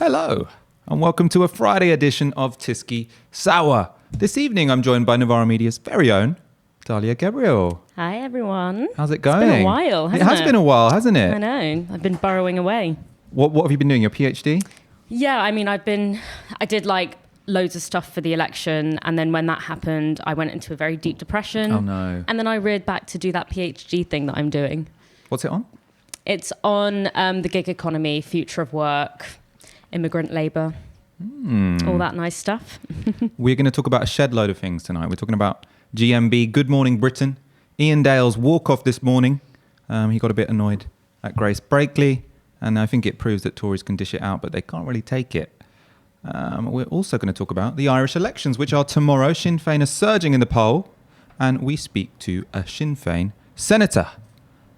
Hello, and welcome to a Friday edition of Tisky Sour. This evening I'm joined by Novara Media's very own Dalia Gebrial. Hi, everyone. How's it going? It's been a while, hasn't it? It has been a while, hasn't it? I know. I've been burrowing away. What have you been doing, your PhD? Yeah, I mean, I did like loads of stuff for the election, and then when that happened, I went into a very deep depression. Oh, no. And then I reared back to do that PhD thing that I'm doing. What's it on? It's on the gig economy, future of work, immigrant labour, all that nice stuff. We're going to talk about a shed load of things tonight. We're talking about GMB, Good Morning Britain, Iain Dale's walk-off this morning. He got a bit annoyed at Grace Breakley, and I think it proves that Tories can dish it out, but they can't really take it. We're also going to talk about the Irish elections, which are tomorrow. Sinn Fein are surging in the poll, and we speak to a Sinn Fein senator.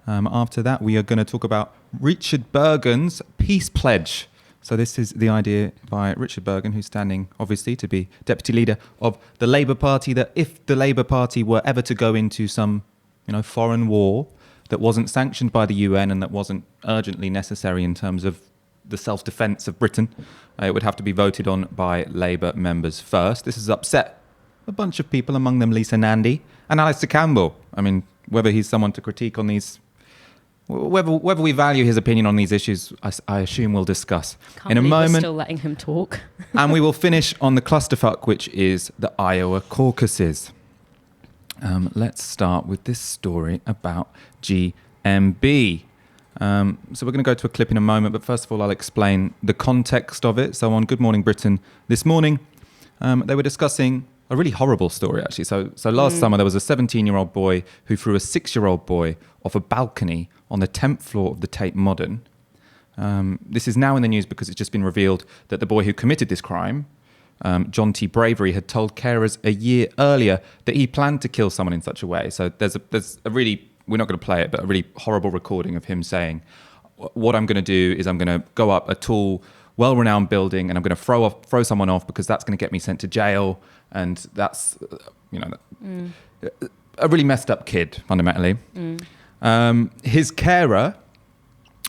After that, we are going to talk about Richard Burgon's peace pledge. So this is the idea by Richard Burgon, who's standing, obviously, to be deputy leader of the Labour Party, that if the Labour Party were ever to go into some, foreign war that wasn't sanctioned by the UN and that wasn't urgently necessary in terms of the self-defence of Britain, it would have to be voted on by Labour members first. This has upset a bunch of people, among them Lisa Nandy and Alistair Campbell. I mean, whether he's someone to critique on these... Whether we value his opinion on these issues, I assume we'll discuss in a moment. We're still letting him talk. And we will finish on the clusterfuck, which is the Iowa caucuses. Let's start with this story about GMB. So we're going to go to a clip in a moment, but first of all, I'll explain the context of it. So on Good Morning Britain this morning, they were discussing a really horrible story, actually. So last summer, there was a 17-year-old boy who threw a 6-year-old boy off a balcony on the 10th floor of the Tate Modern. This is now in the news because it's just been revealed that the boy who committed this crime, John T. Bravery, had told carers a year earlier that he planned to kill someone in such a way. So there's a really, we're not going to play it, but a really horrible recording of him saying, what I'm going to do is I'm going to go up a tall, well-renowned building and I'm going to throw someone off because that's going to get me sent to jail. And that's, a really messed up kid, fundamentally. His carer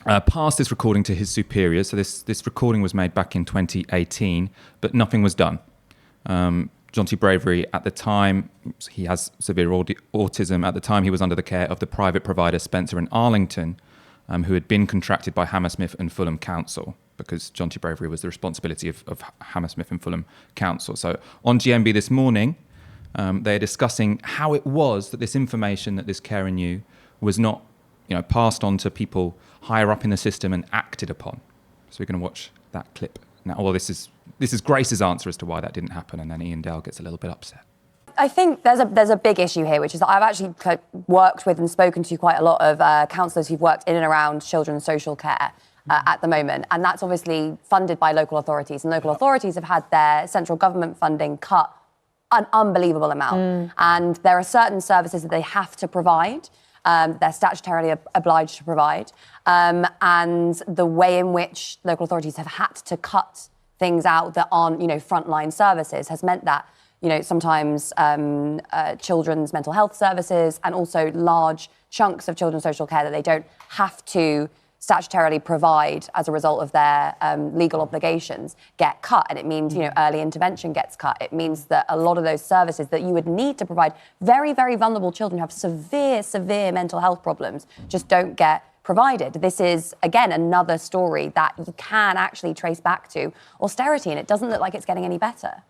passed this recording to his superiors. So this recording was made back in 2018, but nothing was done. John T. Bravery, at the time, he has severe autism. At the time, he was under the care of the private provider Spencer and Arlington, who had been contracted by Hammersmith and Fulham Council, because John T. Bravery was the responsibility of Hammersmith and Fulham Council. So on GMB this morning, they're discussing how it was that this information that this carer knew was not, passed on to people higher up in the system and acted upon. So we're going to watch that clip now. Well, this is Grace's answer as to why that didn't happen, and then Iain Dale gets a little bit upset. I think there's a big issue here, which is that I've actually worked with and spoken to quite a lot of counsellors who've worked in and around children's social care at the moment, and that's obviously funded by local authorities, and local authorities have had their central government funding cut an unbelievable amount, and there are certain services that they have to provide, they're statutorily obliged to provide, and the way in which local authorities have had to cut things out that aren't, frontline services has meant that sometimes children's mental health services and also large chunks of children's social care that they don't have to statutorily provide as a result of their legal obligations get cut. And it means, early intervention gets cut. It means that a lot of those services that you would need to provide very, very vulnerable children who have severe, severe mental health problems just don't get provided. This is, again, another story that you can actually trace back to austerity, and it doesn't look like it's getting any better.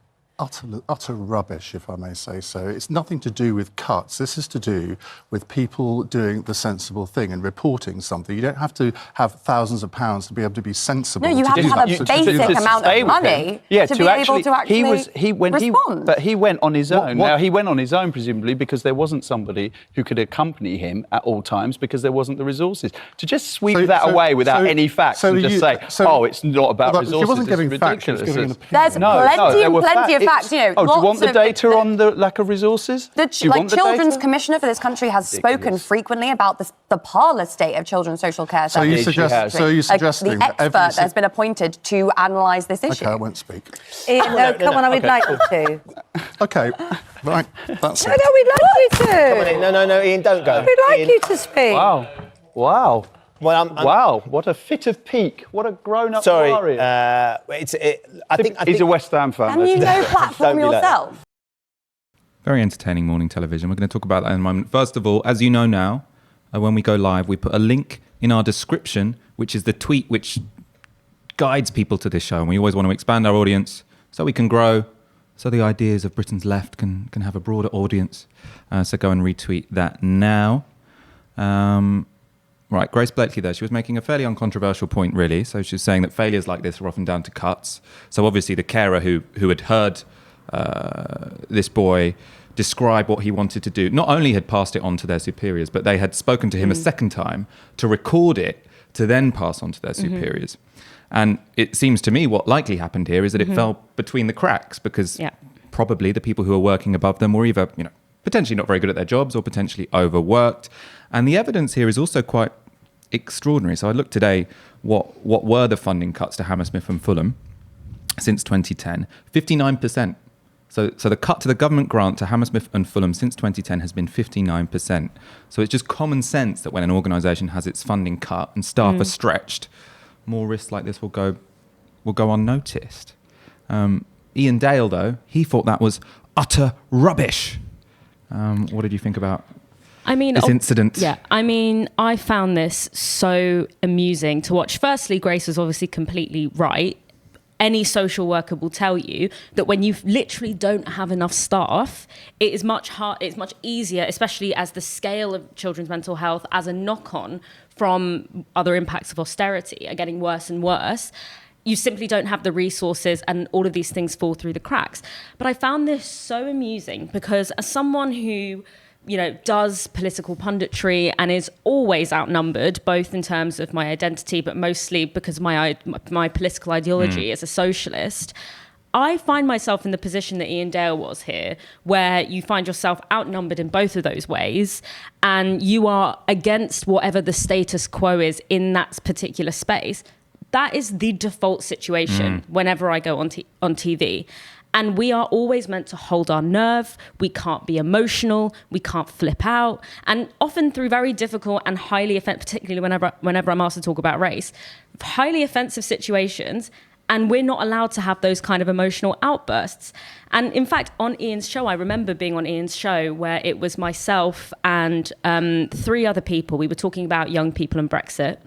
Utter rubbish, if I may say so. It's nothing to do with cuts. This is to do with people doing the sensible thing and reporting something. You don't have to have thousands of pounds to be able to be sensible. No, you have to have a basic amount of money to be able to actually respond. But he went on his own. Now, he went on his own, presumably, because there wasn't somebody who could accompany him at all times because there wasn't the resources. To just sweep that away without any facts and just say, it's not about resources, he wasn't giving ridiculous. Facts, he was giving an opinion. There's plenty of facts, do you want the data on the lack of resources? The Children's Commissioner for this country has spoken frequently about the parlous state of children's social care services. So you're suggesting the expert that has been appointed to analyse this issue. OK, I won't speak. Iain, no, come on, I would like you to. OK, right, that's it. No, we'd like you to. Come on in. No, Iain, don't go. We'd like you to speak. Wow. Well, wow, what a fit of pique. What a grown-up sorry. warrior. I think He's a West Ham fan. Can you no platform Don't be like that. yourself? Very entertaining morning television. We're going to talk about that in a moment. First of all, as you know now, when we go live, we put a link in our description, which is the tweet which guides people to this show. And we always want to expand our audience so we can grow, so the ideas of Britain's left can have a broader audience. So go and retweet that now. Right, Grace Blakely there, she was making a fairly uncontroversial point, really. So she was saying that failures like this are often down to cuts. So obviously the carer who had heard this boy describe what he wanted to do, not only had passed it on to their superiors, but they had spoken to him a second time to record it, to then pass on to their superiors. And it seems to me what likely happened here is that it fell between the cracks because probably the people who were working above them were either, potentially not very good at their jobs or potentially overworked. And the evidence here is also quite extraordinary. So I looked today what were the funding cuts to Hammersmith and Fulham since 2010. 59%. So the cut to the government grant to Hammersmith and Fulham since 2010 has been 59%. So it's just common sense that when an organisation has its funding cut and staff are stretched, more risks like this will go unnoticed. Iain Dale, though, he thought that was utter rubbish. What did you think about this incident? Yeah, I found this so amusing to watch. Firstly, Grace was obviously completely right. Any social worker will tell you that when you literally don't have enough staff, it is it's much easier, especially as the scale of children's mental health as a knock-on from other impacts of austerity are getting worse and worse. You simply don't have the resources and all of these things fall through the cracks. But I found this so amusing because as someone who does political punditry and is always outnumbered, both in terms of my identity, but mostly because of my political ideology as a socialist, I find myself in the position that Iain Dale was here, where you find yourself outnumbered in both of those ways, and you are against whatever the status quo is in that particular space. That is the default situation whenever I go on TV. And we are always meant to hold our nerve. We can't be emotional. We can't flip out. And often through very difficult and highly offensive, particularly whenever I'm asked to talk about race, highly offensive situations. And we're not allowed to have those kind of emotional outbursts. And in fact, on Iain's show, I remember being on Iain's show where it was myself and 3 other people. We were talking about young people and Brexit.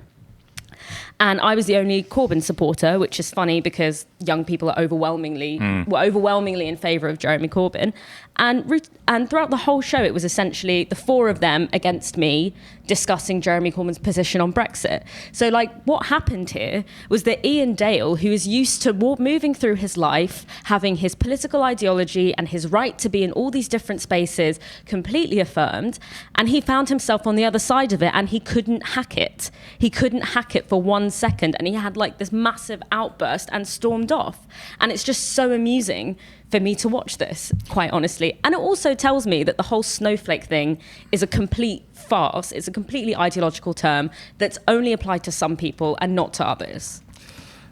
And I was the only Corbyn supporter, which is funny because young people are overwhelmingly in favour of Jeremy Corbyn. And throughout the whole show, it was essentially the 4 of them against me discussing Jeremy Corbyn's position on Brexit. So what happened here was that Iain Dale, who is used to moving through his life, having his political ideology and his right to be in all these different spaces completely affirmed, and he found himself on the other side of it and he couldn't hack it. He couldn't hack it for 1 second, and he had this massive outburst and stormed off. And it's just so amusing for me to watch this, quite honestly. And it also tells me that the whole snowflake thing is a complete farce. It's a completely ideological term that's only applied to some people and not to others.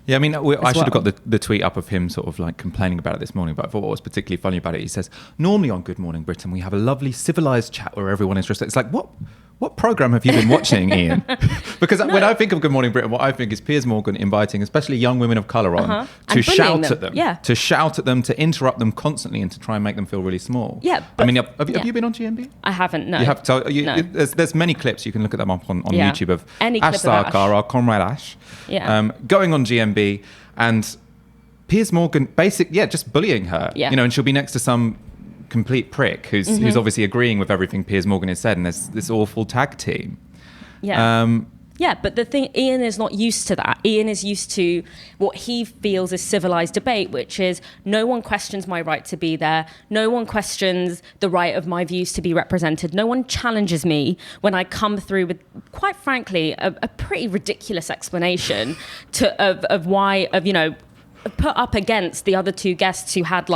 Yeah, I should have got the tweet up of him sort of complaining about it this morning, but I thought what was particularly funny about it, he says, normally on Good Morning Britain, we have a lovely civilised chat where everyone is just, it's what programme have you been watching, Iain? Because when I think of Good Morning Britain, what I think is Piers Morgan inviting especially young women of colour on to shout at them, to interrupt them constantly and to try and make them feel really small. Yeah. But, have you been on GMB? I haven't, no. You have, so no. There's many clips, you can look at them up on YouTube of Ash Sarkar, our comrade Ash, going on GMB and Piers Morgan just bullying her, and she'll be next to some complete prick who's obviously agreeing with everything Piers Morgan has said, and there's this awful tag team. But the thing, Iain is not used to that. Iain is used to what he feels is civilised debate, which is no one questions my right to be there. No one questions the right of my views to be represented. No one challenges me when I come through with, quite frankly, a pretty ridiculous explanation of why, put up against the other 2 guests who had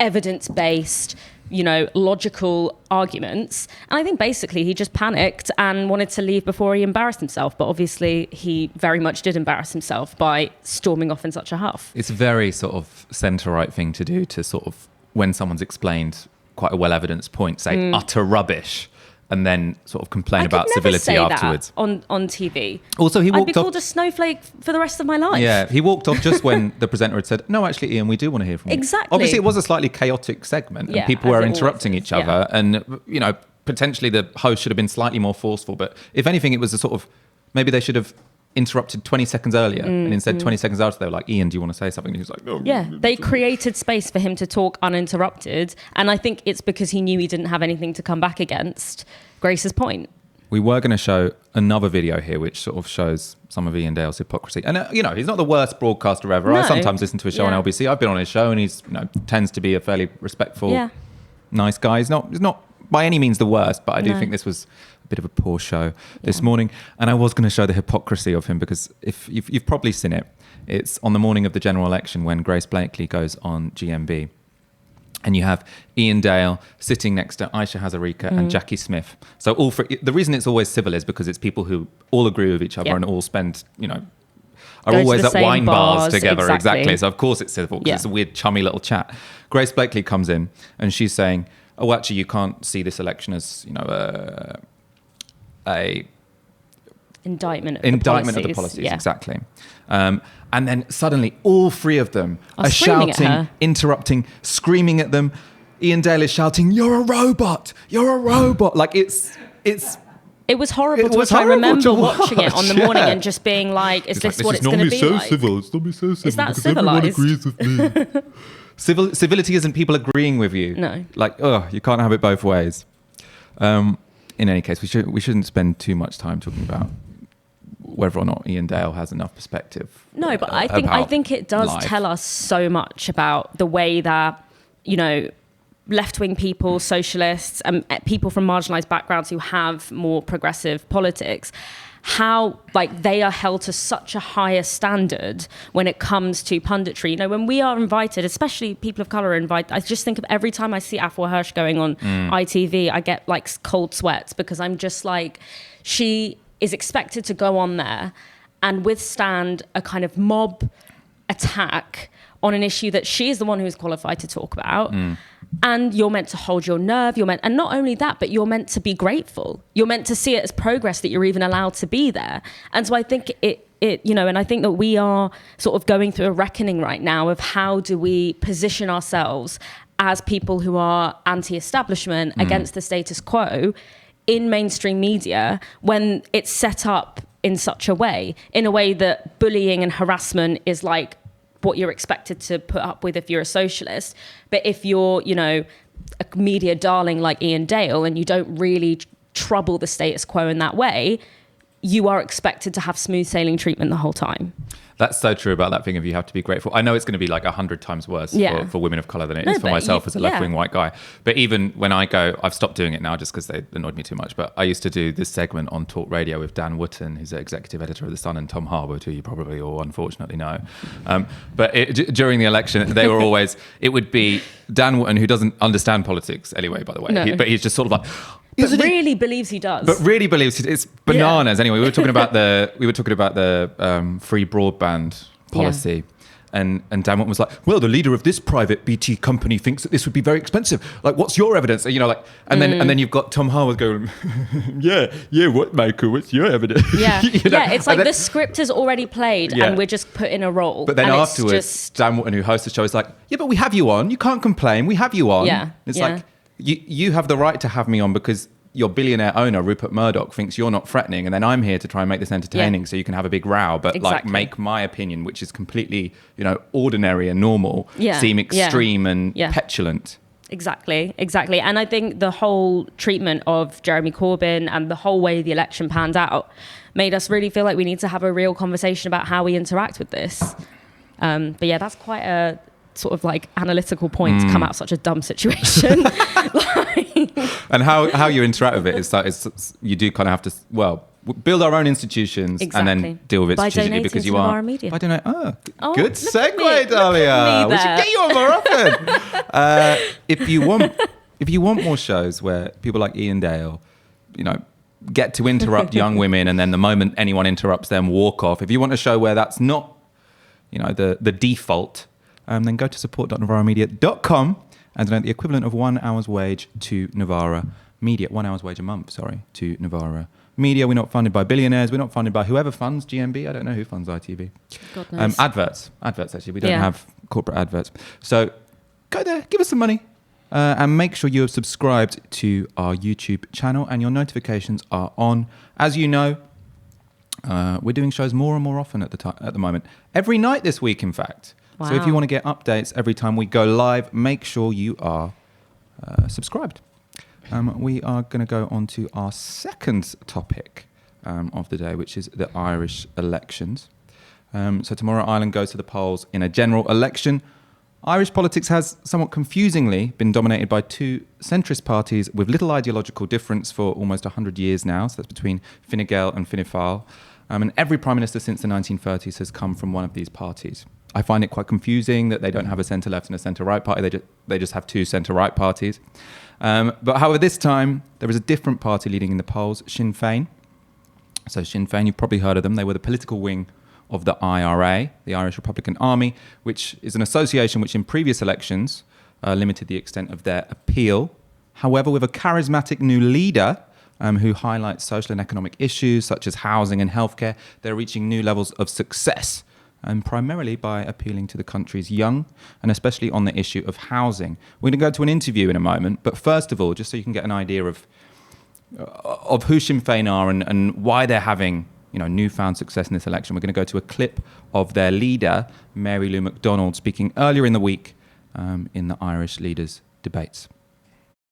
evidence-based, logical arguments. And I think basically he just panicked and wanted to leave before he embarrassed himself. But obviously he very much did embarrass himself by storming off in such a huff. It's a very sort of centre-right thing to do, to sort of, when someone's explained quite a well-evidenced point, say utter rubbish. and then sort of complain I about could never civility say afterwards. That on TV. Also, he I'd walked be off. called a snowflake for the rest of my life. Yeah, he walked off just when the presenter had said, "No, actually, Iain, we do want to hear from you." Exactly. Obviously, it was a slightly chaotic segment, and Yeah, people as were it always interrupting is, each other, and potentially the host should have been slightly more forceful. But if anything, it was a sort of maybe they should have interrupted 20 seconds earlier, and instead 20 seconds after they were like, "Iain, do you want to say something?" And he was like, "No." Yeah, they created space for him to talk uninterrupted, and I think it's because he knew he didn't have anything to come back against Grace's point. We were going to show another video here which sort of shows some of Iain Dale's hypocrisy. And, he's not the worst broadcaster ever. I No. sometimes listen to his show on LBC. I've been on his show and he's, tends to be a fairly respectful, nice guy. He's not by any means the worst, but I do think this was a bit of a poor show this morning. And I was going to show the hypocrisy of him because if you've probably seen it, it's on the morning of the general election when Grace Blakely goes on GMB. And you have Iain Dale sitting next to Aisha Hazarika and Jackie Smith. So all the reason it's always civil is because it's people who all agree with each other and all spend, are Go always to at the wine same bars together. exactly. So of course it's civil because it's a weird chummy little chat. Grace Blakely comes in and she's saying, "Oh, actually, you can't see this election as, a Indictment of the policies, exactly." And then suddenly all three of them are shouting, interrupting, screaming at them. Iain Dale is shouting, "You're a robot! You're a robot!" Like it was horrible to watch. I remember watching it on the morning and just being like, is this what it's going to be like? It's not so civil. Is that civilized? Everyone agrees with me. Civility isn't people agreeing with you. No. Like, you can't have it both ways. In any case, we shouldn't spend too much time talking about whether or not Iain Dale has enough perspective. No, but I think it does tell us so much about the way that, left-wing people, socialists, and people from marginalised backgrounds who have more progressive politics, how they are held to such a higher standard when it comes to punditry. When we are invited, especially people of colour are invited, I just think of every time I see Afua Hirsch going on ITV, I get cold sweats because I'm just like, she is expected to go on there and withstand a kind of mob attack on an issue that she is the one who is qualified to talk about. And you're meant to hold your nerve. And not only that, but you're meant to be grateful. You're meant to see it as progress that you're even allowed to be there. And so I think and I think that we are sort of going through a reckoning right now of how do we position ourselves as people who are anti-establishment against the status quo in mainstream media when it's set up in such a way that bullying and harassment is what you're expected to put up with if you're a socialist. But if you're, a media darling like Iain Dale and you don't really trouble the status quo in that way, you are expected to have smooth sailing treatment the whole time. That's so true about that thing of you have to be grateful. I know it's going to be 100 times worse for women of colour than it is for myself as a left-wing white guy. But even when I go, I've stopped doing it now just because they annoyed me too much. But I used to do this segment on Talk Radio with Dan Wootton, who's the executive editor of The Sun, and Tom Harwood, who you probably all unfortunately know. But during the election, they were always, it would be Dan Wootton, who doesn't understand politics anyway, by the way. No. But he's just sort of like... But really believes he does. But really believes it's bananas. Anyway, we were talking about the free broadband policy, and Dan Wootton was like, "Well, the leader of this private BT company thinks that this would be very expensive. What's your evidence?" And then you've got Tom Harwood going, "Yeah, what, Michael? What's your evidence?" Yeah, it's the script is already played, and we're just put in a role. But then afterwards, Dan Wootton, who hosts the show, is like, "Yeah, but we have you on. You can't complain. We have you on." Yeah, it's like. You have the right to have me on because your billionaire owner, Rupert Murdoch, thinks you're not threatening, and then I'm here to try and make this entertaining so you can have a big row, but make my opinion, which is completely, ordinary and normal, seem extreme and petulant. Exactly. And I think the whole treatment of Jeremy Corbyn and the whole way the election panned out made us really feel like we need to have a real conversation about how we interact with this. But that's quite a sort of analytical point to come out of such a dumb situation. And how you interact with it is you do kind of have to build our own institutions and then deal with it strategically because you are. Novara Media. I don't know. Good segue, Dalia. We should get you on more often. If you want more shows where people like Iain Dale, get to interrupt young women, and then the moment anyone interrupts them, walk off. If you want a show where that's not, the default. Then go to support.novaramedia.com and donate the equivalent of 1 hour's wage to Novara Media, 1 hour's wage a month, to Novara Media. We're not funded by billionaires. We're not funded by whoever funds GMB. I don't know who funds ITV. God knows. Adverts, actually. We don't have corporate adverts. So go there, give us some money, and make sure you have subscribed to our YouTube channel and your notifications are on. As you know, we're doing shows more and more often at the moment. Every night this week, in fact. Wow. So if you want to get updates every time we go live, make sure you are subscribed. We are going to go on to our second topic of the day, which is the Irish elections. So tomorrow, Ireland goes to the polls in a general election. Irish politics has somewhat confusingly been dominated by two centrist parties with little ideological difference for almost 100 years now. So that's between Fine Gael and Fianna Fáil. And every prime minister since the 1930s has come from one of these parties. I find it quite confusing that they don't have a centre-left and a centre-right party. They just have two centre-right parties. But however, this time, there is a different party leading in the polls, Sinn Fein. So Sinn Fein, you've probably heard of them. They were the political wing of the IRA, the Irish Republican Army, which is an association which in previous elections limited the extent of their appeal. However, with a charismatic new leader who highlights social and economic issues such as housing and healthcare, they're reaching new levels of success, and primarily by appealing to the country's young, and especially on the issue of housing. We're going to go to an interview in a moment, but first of all, just so you can get an idea of who Sinn Féin are and why they're having newfound success in this election, we're going to go to a clip of their leader, Mary Lou McDonald, speaking earlier in the week in the Irish leaders' debates.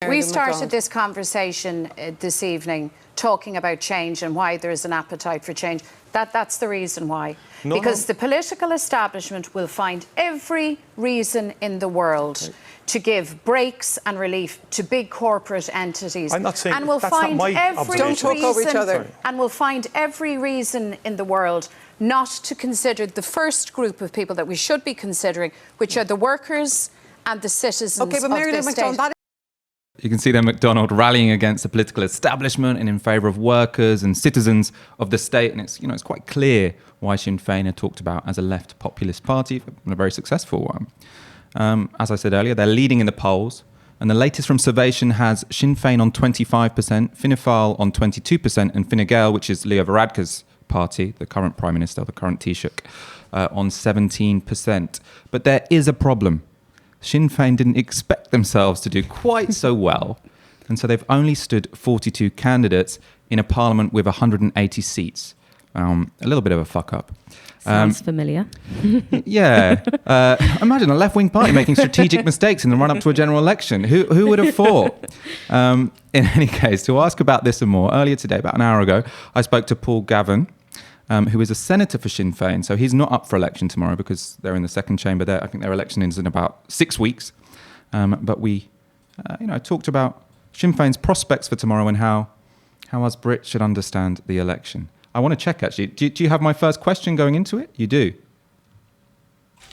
We started this conversation this evening talking about change and why there is an appetite for change. That's the reason why. Because the political establishment will find every reason in the world to give breaks and relief to big corporate entities. I'm not saying and will that's find not my every observation. Don't talk over each other. And will find every reason in the world not to consider the first group of people that we should be considering, which are the workers and the citizens of this state. You can see there McDonald rallying against the political establishment and in favour of workers and citizens of the state. And it's quite clear why Sinn Féin are talked about as a left populist party, and a very successful one. As I said earlier, they're leading in the polls. And the latest from Survation has Sinn Féin on 25%, Fianna Fáil on 22%, and Fine Gael, which is Leo Varadkar's party, the current Prime Minister, the current Taoiseach, on 17%. But there is a problem. Sinn Féin didn't expect themselves to do quite so well, and so they've only stood 42 candidates in a parliament with 180 seats. A little bit of a fuck up. Sounds familiar. Yeah. Imagine a left-wing party making strategic mistakes in the run-up to a general election. Who would have thought? In any case, to ask about this and more, earlier today, about an hour ago, I spoke to Paul Gavin, who is a senator for Sinn Féin. So he's not up for election tomorrow because they're in the second chamber there. I think their election is in about 6 weeks. But we, talked about Sinn Féin's prospects for tomorrow and how us Brits should understand the election. I want to check, actually. Do you have my first question going into it? You do.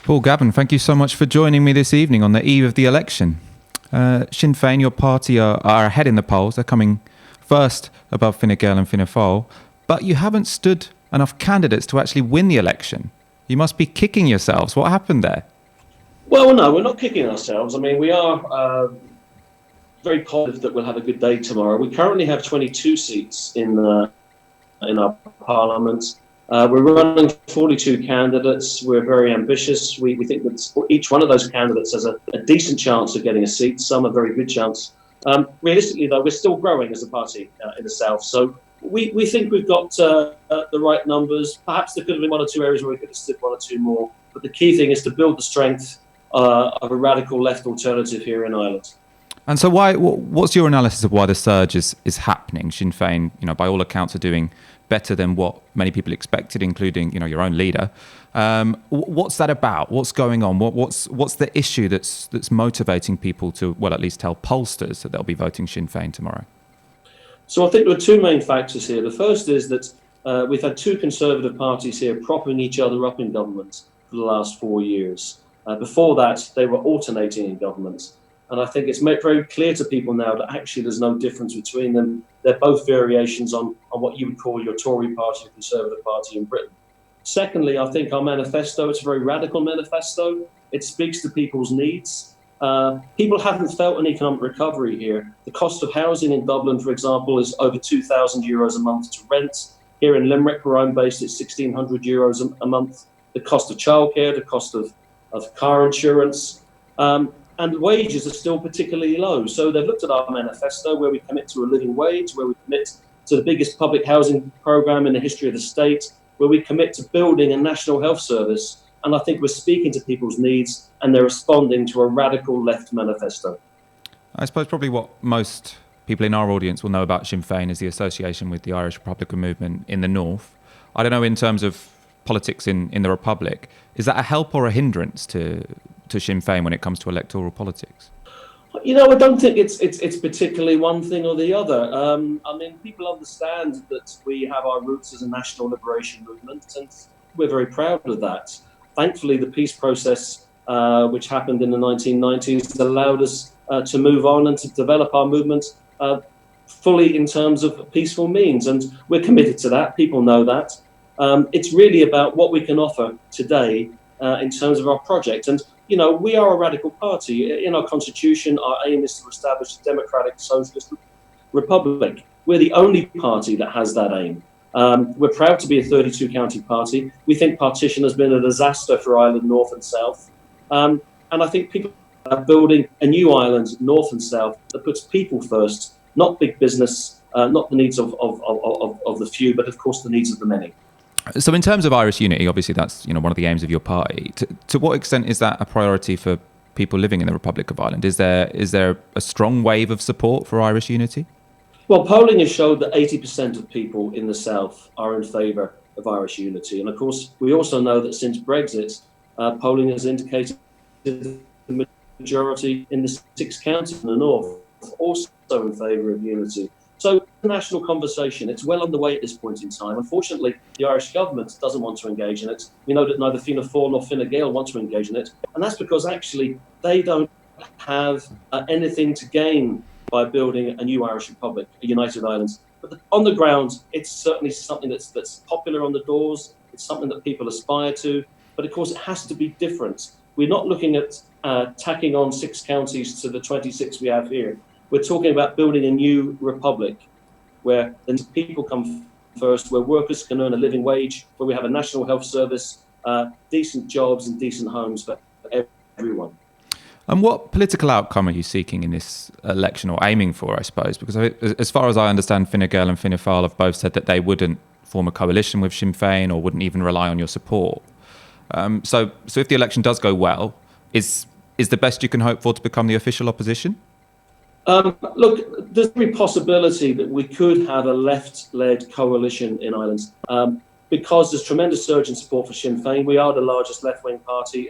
Paul Gavin, thank you so much for joining me this evening on the eve of the election. Sinn Féin, your party, are ahead in the polls. They're coming first above Fine Gael and Fianna Fáil. But you haven't stood enough candidates to actually win the election. You must be kicking yourselves. What happened there? Well, no, we're not kicking ourselves. I mean, we are very positive that we'll have a good day tomorrow. We currently have 22 seats in our parliament. We're running 42 candidates. We're very ambitious. We think that each one of those candidates has a decent chance of getting a seat. Some a very good chance. Realistically, though, we're still growing as a party in the south. So we think we've got the right numbers. Perhaps there could have been one or two areas where we could have stood one or two more. But the key thing is to build the strength of a radical left alternative here in Ireland. And so what's your analysis of why the surge is happening? Sinn Féin, by all accounts, are doing better than what many people expected, including, your own leader. What's that about? What's going on? What's the issue that's motivating people to, well, at least tell pollsters that they'll be voting Sinn Féin tomorrow? So I think there are two main factors here. The first is that we've had two Conservative parties here propping each other up in government for the last 4 years. Before that, they were alternating in government. And I think it's made very clear to people now that actually there's no difference between them. They're both variations on what you would call your Tory party or Conservative party in Britain. Secondly, I think our manifesto, it's a very radical manifesto. It speaks to people's needs. People haven't felt an economic recovery here. The cost of housing in Dublin, for example, is over €2,000 a month to rent. Here in Limerick, where I'm based, it's €1,600 a month. The cost of childcare, the cost of car insurance, and wages are still particularly low. So they've looked at our manifesto, where we commit to a living wage, where we commit to the biggest public housing programme in the history of the state, where we commit to building a national health service. And I think we're speaking to people's needs, and they're responding to a radical left manifesto. I suppose probably what most people in our audience will know about Sinn Fein is the association with the Irish Republican movement in the north. I don't know, in terms of politics in the Republic, is that a help or a hindrance to Sinn Fein when it comes to electoral politics? You know, I don't think it's particularly one thing or the other. I mean, people understand that we have our roots as a national liberation movement, and we're very proud of that. Thankfully, the peace process, which happened in the 1990s, allowed us to move on and to develop our movement fully in terms of peaceful means. And we're committed to that. People know that. It's really about what we can offer today in terms of our project. And, you know, we are a radical party. In our constitution, our aim is to establish a democratic socialist republic. We're the only party that has that aim. We're proud to be a 32-county party. We think partition has been a disaster for Ireland, north and south. And I think people are building a new Ireland, north and south, that puts people first, not big business, not the needs of the few, but of course the needs of the many. So in terms of Irish unity, obviously that's, you know, one of the aims of your party. To what extent is that a priority for people living in the Republic of Ireland? Is there a strong wave of support for Irish unity? Well, polling has showed that 80% of people in the south are in favour of Irish unity. And of course, we also know that since Brexit, polling has indicated the majority in the 6 counties in the north also in favour of unity. So the national conversation, it's well underway at this point in time. Unfortunately, the Irish government doesn't want to engage in it. We know that neither Fianna Fáil nor Fine Gael want to engage in it. And that's because actually they don't have anything to gain by building a new Irish Republic, a united Ireland. But on the ground, it's certainly something that's popular on the doors. It's something that people aspire to. But of course, it has to be different. We're not looking at tacking on 6 counties to the 26 we have here. We're talking about building a new republic where the people come first, where workers can earn a living wage, where we have a national health service, decent jobs and decent homes for everyone. And what political outcome are you seeking in this election, or aiming for, I suppose? Because as far as I understand, Fine Gael and Fianna Fáil have both said that they wouldn't form a coalition with Sinn Fein or wouldn't even rely on your support. So if the election does go well, is the best you can hope for to become the official opposition? Look, there's every possibility that we could have a left-led coalition in Ireland because there's tremendous surge in support for Sinn Fein. We are the largest left-wing party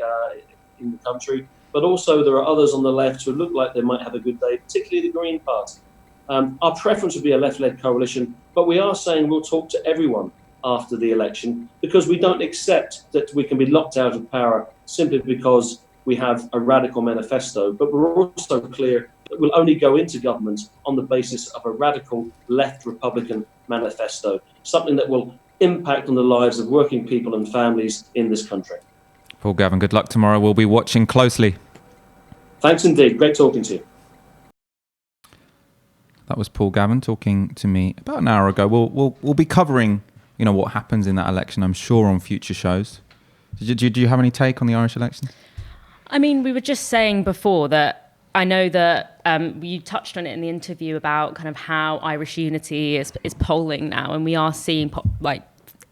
in the country, but also there are others on the left who look like they might have a good day, particularly the Green Party. Our preference would be a left-led coalition, but we are saying we'll talk to everyone after the election because we don't accept that we can be locked out of power simply because we have a radical manifesto. But we're also clear that we'll only go into government on the basis of a radical left Republican manifesto, something that will impact on the lives of working people and families in this country. Paul Gavin, good luck tomorrow. We'll be watching closely. Thanks indeed. Great talking to you. That was Paul Gavin talking to me about an hour ago. We'll be covering, you know, what happens in that election, I'm sure, on future shows. Do you have any take on the Irish election? I mean, we were just saying before that I know that you touched on it in the interview about kind of how Irish unity is polling now, and we are seeing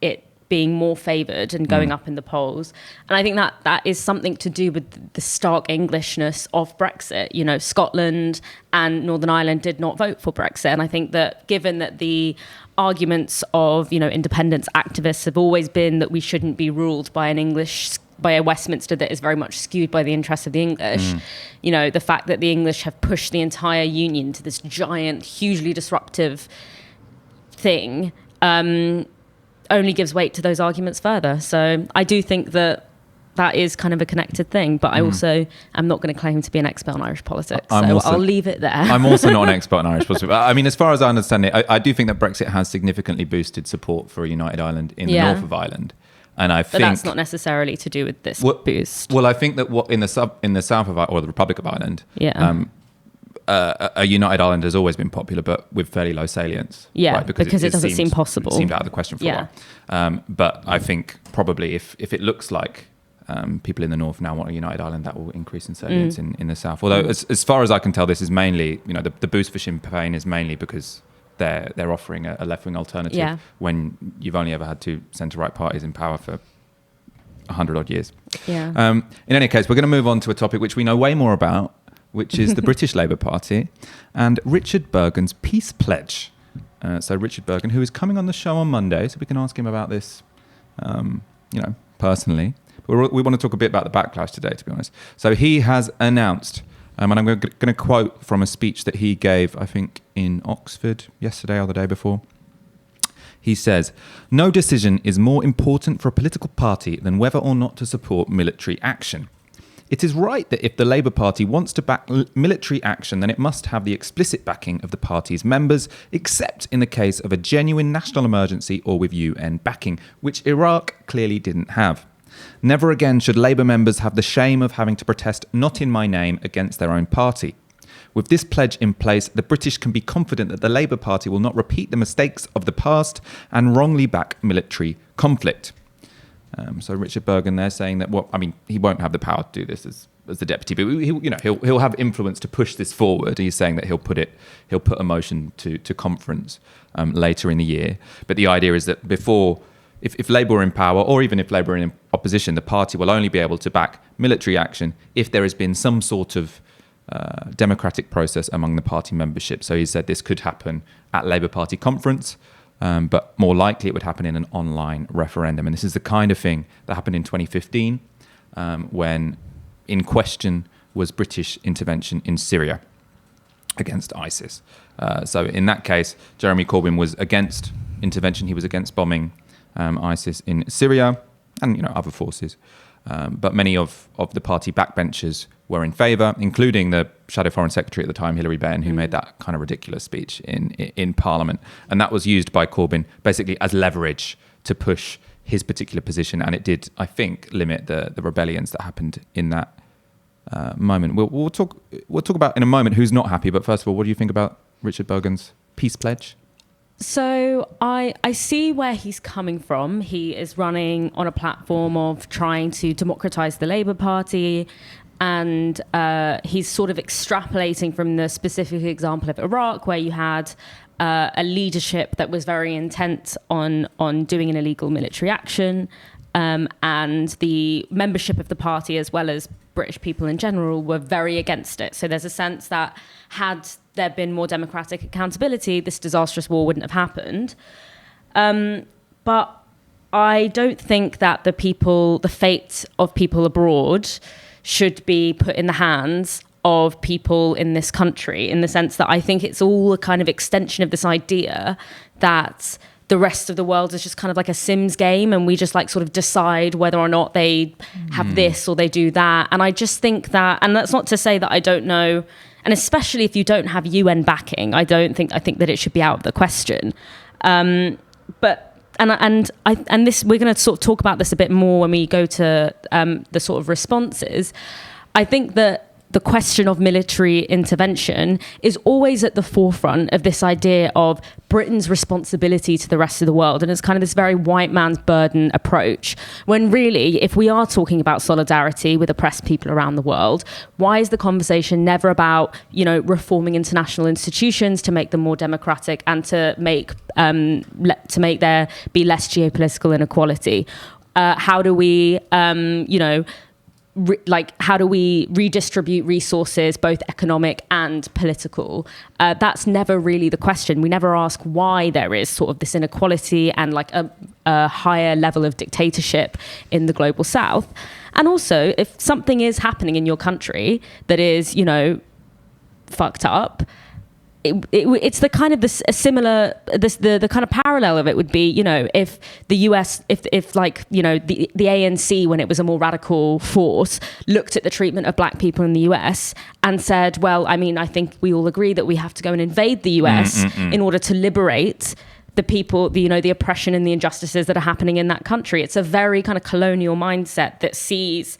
it being more favoured and going up in the polls. And I think that is something to do with the stark Englishness of Brexit. You know, Scotland and Northern Ireland did not vote for Brexit. And I think that given that the arguments of, you know, independence activists have always been that we shouldn't be ruled by a Westminster that is very much skewed by the interests of the English. You know, the fact that the English have pushed the entire union to this giant, hugely disruptive thing only gives weight to those arguments further. So I do think that is kind of a connected thing, but I also am not going to claim to be an expert on Irish politics. I'll leave it there. I'm also not an expert on Irish politics. I mean, as far as I understand it, I do think that Brexit has significantly boosted support for a united Ireland in the north of Ireland. And I think that's not necessarily to do with this boost. Well, I think that what in the south of or the Republic of Ireland, a united Ireland has always been popular, but with fairly low salience. Yeah, right? because it doesn't seem possible. It seemed out of the question for a while. But I think probably if it looks like people in the north now want a united Ireland, that will increase in salience in the south. Although, as far as I can tell, this is mainly, the boost for Sinn Fein is mainly because they're offering a left-wing alternative when you've only ever had two centre-right parties in power for 100-odd years. Yeah. In any case, we're going to move on to a topic which we know way more about, which is the British Labour Party and Richard Burgon's peace pledge. So Richard Burgon, who is coming on the show on Monday, so we can ask him about this, personally. We want to talk a bit about the backlash today, to be honest. So he has announced, and I'm going to quote from a speech that he gave, I think, in Oxford yesterday or the day before. He says, "No decision is more important for a political party than whether or not to support military action. It is right that if the Labour Party wants to back military action, then it must have the explicit backing of the party's members, except in the case of a genuine national emergency or with UN backing, which Iraq clearly didn't have. Never again should Labour members have the shame of having to protest not in my name against their own party. With this pledge in place, the British can be confident that the Labour Party will not repeat the mistakes of the past and wrongly back military conflict." So Richard Burgon there saying that, he won't have the power to do this as the deputy, but he'll have influence to push this forward. He's saying that he'll put a motion to conference later in the year. But the idea is that before, if Labour are in power, or even if Labour are in opposition, the party will only be able to back military action if there has been some sort of democratic process among the party membership. So he said this could happen at Labour Party conference, but more likely it would happen in an online referendum. And this is the kind of thing that happened in 2015 when in question was British intervention in Syria against ISIS. So in that case, Jeremy Corbyn was against intervention. He was against bombing ISIS in Syria and other forces. But many of the party backbenchers were in favour, including the Shadow Foreign Secretary at the time, Hilary Benn, who made that kind of ridiculous speech in Parliament. And that was used by Corbyn basically as leverage to push his particular position. And it did, I think, limit the rebellions that happened in that moment. We'll talk about in a moment who's not happy. But first of all, what do you think about Richard Burgon's peace pledge? So I see where he's coming from. He is running on a platform of trying to democratise the Labour Party, and he's sort of extrapolating from the specific example of Iraq, where you had a leadership that was very intent on doing an illegal military action, and the membership of the party, as well as British people in general, were very against it. So there's a sense that had there been more democratic accountability, this disastrous war wouldn't have happened. But I don't think that the fate of people abroad should be put in the hands of people in this country, in the sense that I think it's all a kind of extension of this idea that the rest of the world is just kind of like a Sims game, and we just sort of decide whether or not they have this or they do that. And I just think that, and that's not to say that I don't know, and especially if you don't have UN backing, I think that it should be out of the question. But this, we're going to sort of talk about this a bit more when we go to the sort of responses. I think that the question of military intervention is always at the forefront of this idea of Britain's responsibility to the rest of the world. And it's kind of this very white man's burden approach, when really, if we are talking about solidarity with oppressed people around the world, why is the conversation never about, reforming international institutions to make them more democratic and to make there be less geopolitical inequality? How do we, how do we redistribute resources, both economic and political? That's never really the question. We never ask why there is sort of this inequality and a higher level of dictatorship in the global south. And also, if something is happening in your country that is, fucked up, it's the kind of the kind of parallel of it would be, if the US, if the ANC, when it was a more radical force, looked at the treatment of black people in the US and said, well, I think we all agree that we have to go and invade the US in order to liberate the people, the oppression and the injustices that are happening in that country. It's a very kind of colonial mindset that sees,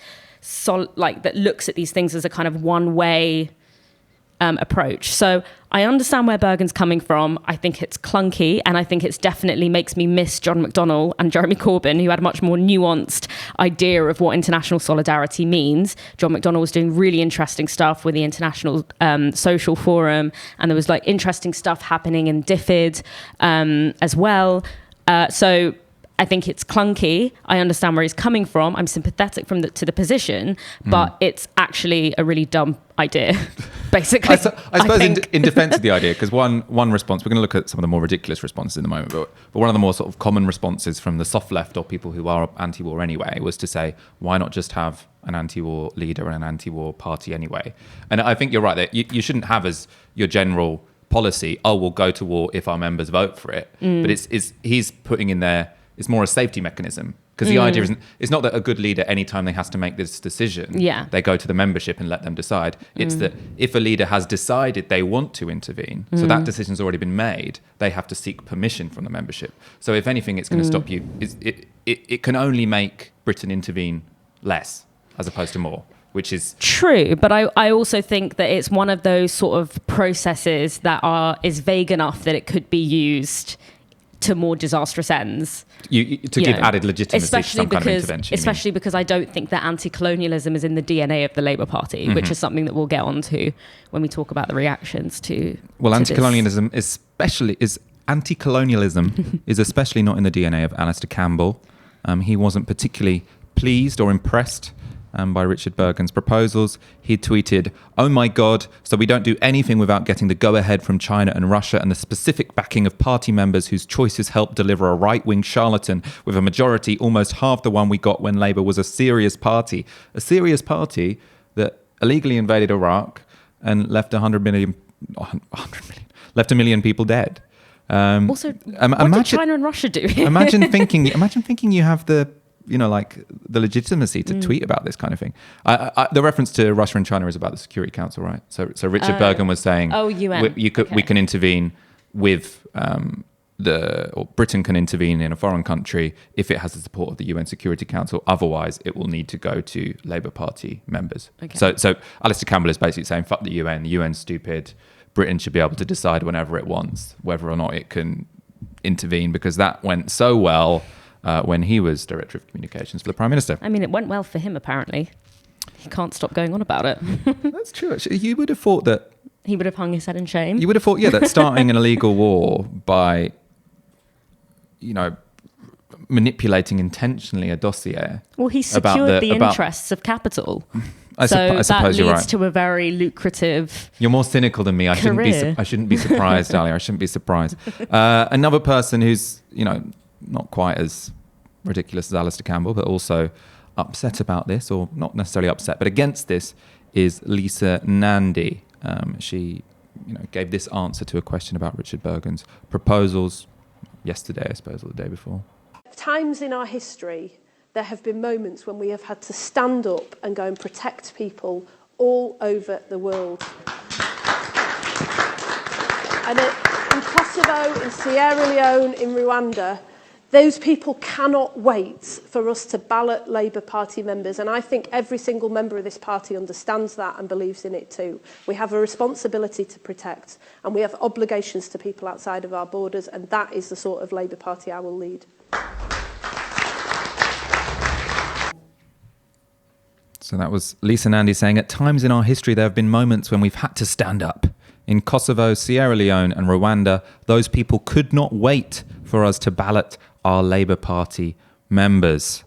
that looks at these things as a kind of one-way approach. So I understand where Burgon's coming from. I think it's clunky, and I think it's definitely makes me miss John McDonnell and Jeremy Corbyn, who had a much more nuanced idea of what international solidarity means. John McDonnell was doing really interesting stuff with the International Social Forum, and there was interesting stuff happening in DFID as well. So I think it's clunky. I understand where he's coming from. I'm sympathetic to the position, but it's actually a really dumb idea, basically. I suppose in defence of the idea, because one response, we're going to look at some of the more ridiculous responses in the moment, but one of the more sort of common responses from the soft left or people who are anti-war anyway was to say, why not just have an anti-war leader and an anti-war party anyway? And I think you're right that you shouldn't have as your general policy, we'll go to war if our members vote for it. But he's putting in there, it's more a safety mechanism, because the idea it's not that a good leader, anytime they has to make this decision, they go to the membership and let them decide. It's that if a leader has decided they want to intervene, so that decision's already been made, they have to seek permission from the membership. So if anything, it's going to stop you. It can only make Britain intervene less as opposed to more, which is true. But I also think that it's one of those sort of processes that is vague enough that it could be used to more disastrous ends. To give added legitimacy to some kind of intervention. Especially because I don't think that anti-colonialism is in the DNA of the Labour Party, which is something that we'll get onto when we talk about the reactions to. Well, anti-colonialism is especially not in the DNA of Alistair Campbell. He wasn't particularly pleased or impressed by Richard Burgon's proposals. He tweeted, "Oh my God, so we don't do anything without getting the go-ahead from China and Russia and the specific backing of party members whose choices helped deliver a right-wing charlatan with a majority almost half the one we got when Labour was a serious party that illegally invaded Iraq and left 100 million, left a million people dead." Also, what did China and Russia do? imagine thinking you have the legitimacy to tweet about this kind of thing. The reference to Russia and China is about the Security Council, right? So Richard Burgon was saying, UN. We can intervene with or Britain can intervene in a foreign country if it has the support of the UN Security Council. Otherwise, it will need to go to Labour Party members. Okay. So Alistair Campbell is basically saying, fuck the UN. The UN's stupid. Britain should be able to decide whenever it wants whether or not it can intervene, because that went so well when he was Director of Communications for the Prime Minister. I mean, it went well for him, apparently. He can't stop going on about it. That's true, actually. You would have thought that... He would have hung his head in shame. You would have thought, that starting an illegal war by, manipulating intentionally a dossier... Well, he secured the interests of capital. I suppose that leads to a very lucrative You're more cynical than me. I shouldn't be surprised, Dalia. I shouldn't be surprised. Another person who's, not quite as ridiculous as Alistair Campbell, but also upset about this, or not necessarily upset, but against this, is Lisa Nandy. She gave this answer to a question about Richard Burgon's proposals yesterday, I suppose, or the day before. Times in our history, there have been moments when we have had to stand up and go and protect people all over the world. And in Kosovo, in Sierra Leone, in Rwanda, those people cannot wait for us to ballot Labour Party members, and I think every single member of this party understands that and believes in it too. We have a responsibility to protect, and we have obligations to people outside of our borders, and that is the sort of Labour Party I will lead. So that was Lisa Nandy saying, at times in our history there have been moments when we've had to stand up. In Kosovo, Sierra Leone and Rwanda, those people could not wait for us to ballot our Labour Party members.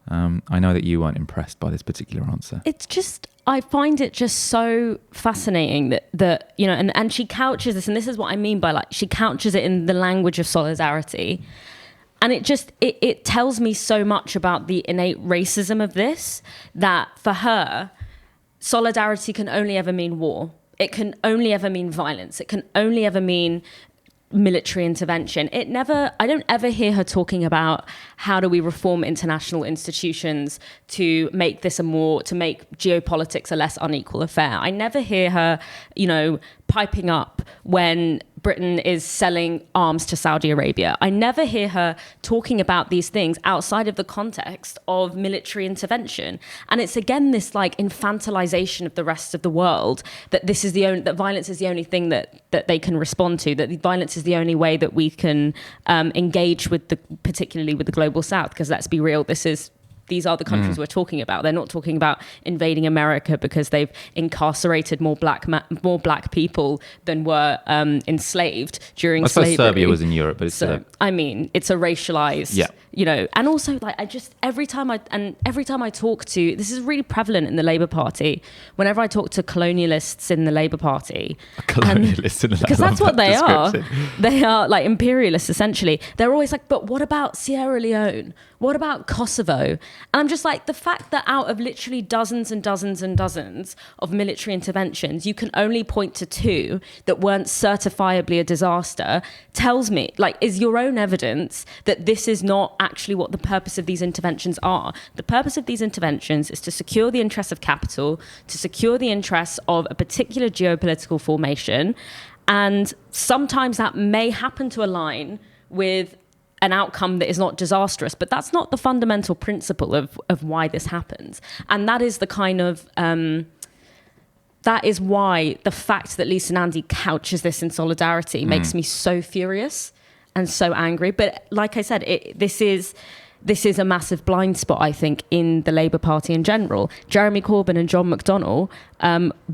I know that you weren't impressed by this particular answer. It's just, I find it just so fascinating that and she couches this, and this is what I mean by she couches it in the language of solidarity. And it tells me so much about the innate racism of this, that for her, solidarity can only ever mean war. It can only ever mean violence. It can only ever mean military intervention. I don't ever hear her talking about how do we reform international institutions to make this to make geopolitics a less unequal affair. I never hear her, piping up when Britain is selling arms to Saudi Arabia. I never hear her talking about these things outside of the context of military intervention. And it's again this like infantilization of the rest of the world, that this is that violence is the only thing that they can respond to, that the violence is the only way that we can engage with particularly with the global south. Because let's be real, these are the countries we're talking about. They're not talking about invading America because they've incarcerated more black people than were enslaved during slavery. Serbia was in Europe, but it's I mean, it's a racialized, and also like every time I talk to, this is really prevalent in the Labour Party. Whenever I talk to colonialists in the Labour Party, because that's what they are. They are like imperialists essentially. They're always like, but what about Sierra Leone? What about Kosovo? And I'm just like, the fact that out of literally dozens and dozens and dozens of military interventions, you can only point to 2 that weren't certifiably a disaster tells me, like, is your own evidence that this is not actually what the purpose of these interventions are. The purpose of these interventions is to secure the interests of capital, to secure the interests of a particular geopolitical formation. And sometimes that may happen to align with an outcome that is not disastrous, but that's not the fundamental principle of why this happens. And that is the kind of, that is why the fact that Lisa Nandy couches this in solidarity makes me so furious and so angry. But like I said, this is a massive blind spot, I think, in the Labour Party in general. Jeremy Corbyn and John McDonnell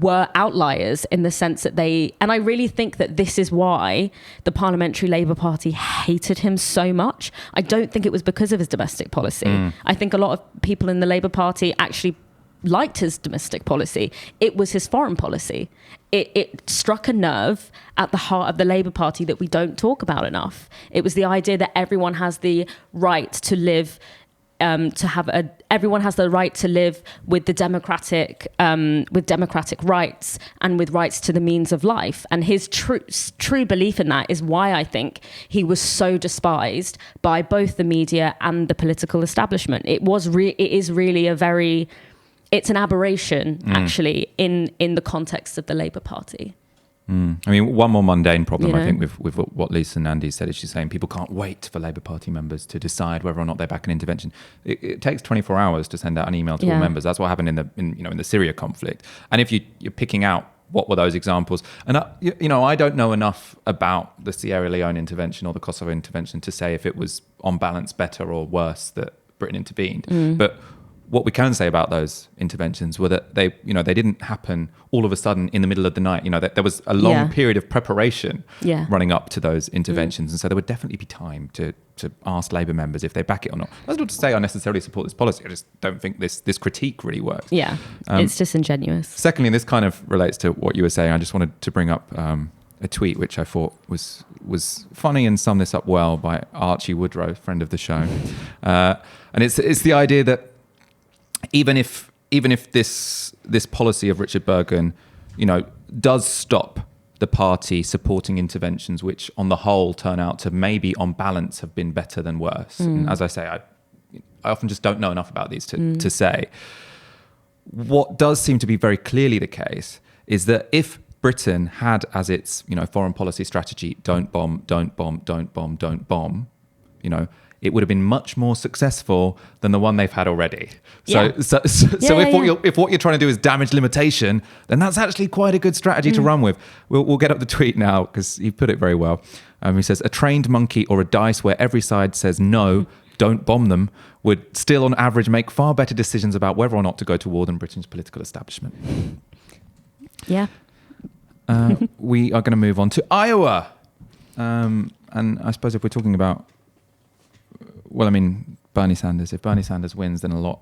were outliers in the sense that and I really think that this is why the Parliamentary Labour Party hated him so much. I don't think it was because of his domestic policy. I think a lot of people in the Labour Party actually liked his domestic policy. It was his foreign policy. It struck a nerve at the heart of the Labour Party that we don't talk about enough. It was the idea that everyone has the right to live, everyone has the right to live with democratic rights and with rights to the means of life. And his true belief in that is why I think he was so despised by both the media and the political establishment. It's an aberration, actually, in the context of the Labour Party. I mean, one more mundane problem, I think, with what Lisa Nandy said is she's saying people can't wait for Labour Party members to decide whether or not they back an intervention. It takes 24 hours to send out an email to all members. That's what happened in the Syria conflict. And if you're picking out what were those examples, and I don't know enough about the Sierra Leone intervention or the Kosovo intervention to say if it was on balance better or worse that Britain intervened. But what we can say about those interventions were that they didn't happen all of a sudden in the middle of the night. That there was a long period of preparation running up to those interventions. And so there would definitely be time to ask Labour members if they back it or not. That's not to say I necessarily support this policy. I just don't think this critique really works. Yeah, it's disingenuous. Secondly, this kind of relates to what you were saying. I just wanted to bring up a tweet which I thought was funny and summed this up well by Archie Woodrow, friend of the show. And it's the idea that even if this policy of Richard Burgon, does stop the party supporting interventions which on the whole turn out to maybe on balance have been better than worse. And as I say, I often just don't know enough about these to say. What does seem to be very clearly the case is that if Britain had as its foreign policy strategy, don't bomb, don't bomb, don't bomb, don't bomb, it would have been much more successful than the one they've had already. If what you're trying to do is damage limitation, then that's actually quite a good strategy to run with. We'll get up the tweet now because he put it very well. He says, a trained monkey or a dice where every side says no, don't bomb them, would still on average make far better decisions about whether or not to go to war than Britain's political establishment. Yeah. We are going to move on to Iowa. And I suppose if we're talking about Bernie Sanders. If Bernie Sanders wins, then a lot.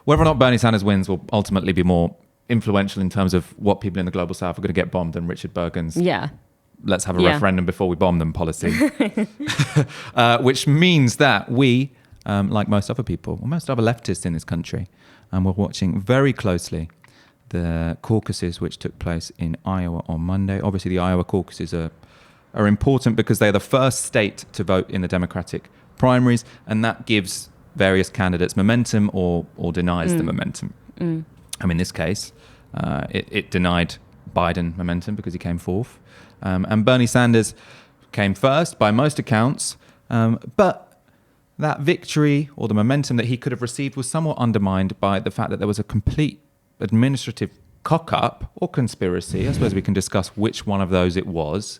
Whether or not Bernie Sanders wins will ultimately be more influential in terms of what people in the global south are going to get bombed than Richard Burgon's let's have a referendum before we bomb them policy. Which means that we, like most other people, or most other leftists in this country, we're watching very closely the caucuses which took place in Iowa on Monday. Obviously, the Iowa caucuses are important because they're the first state to vote in the Democratic primaries, and that gives various candidates momentum or denies the momentum. In this case, it denied Biden momentum because he came fourth. And Bernie Sanders came first by most accounts, but that victory or the momentum that he could have received was somewhat undermined by the fact that there was a complete administrative cock-up or conspiracy. I suppose we can discuss which one of those it was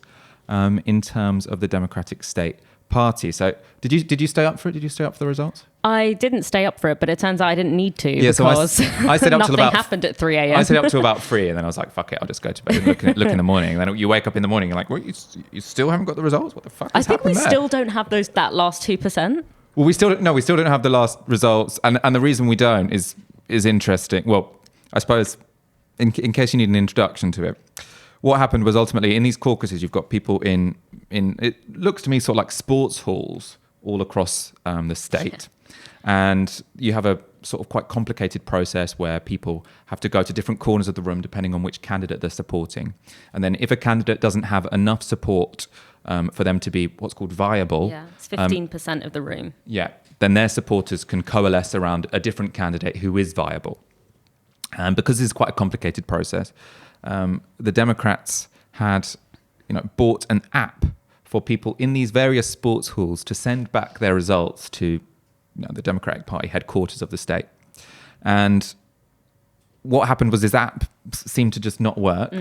in terms of the Democratic State Party. So did you stay up for it? Did you stay up for the results? I didn't stay up for it, but it turns out I didn't need to because I stayed up till nothing happened at 3 a.m. I stayed up till about 3, and then I was like, fuck it, I'll just go to bed and look in the morning. And then you wake up in the morning, you're like, well, you still haven't got the results? What the fuck has happened there? I think we still don't have that last 2%. Well, we still don't have the last results. And the reason we don't is interesting. Well, I suppose, in case you need an introduction to it, what happened was ultimately in these caucuses, you've got people in it looks to me sort of like sports halls all across the state. And you have a sort of quite complicated process where people have to go to different corners of the room depending on which candidate they're supporting. And then if a candidate doesn't have enough support for them to be what's called viable. Yeah, it's 15% of the room. Yeah, then their supporters can coalesce around a different candidate who is viable. And because this is quite a complicated process, the Democrats had bought an app for people in these various sports halls to send back their results to the Democratic Party headquarters of the state. And what happened was this app seemed to just not work.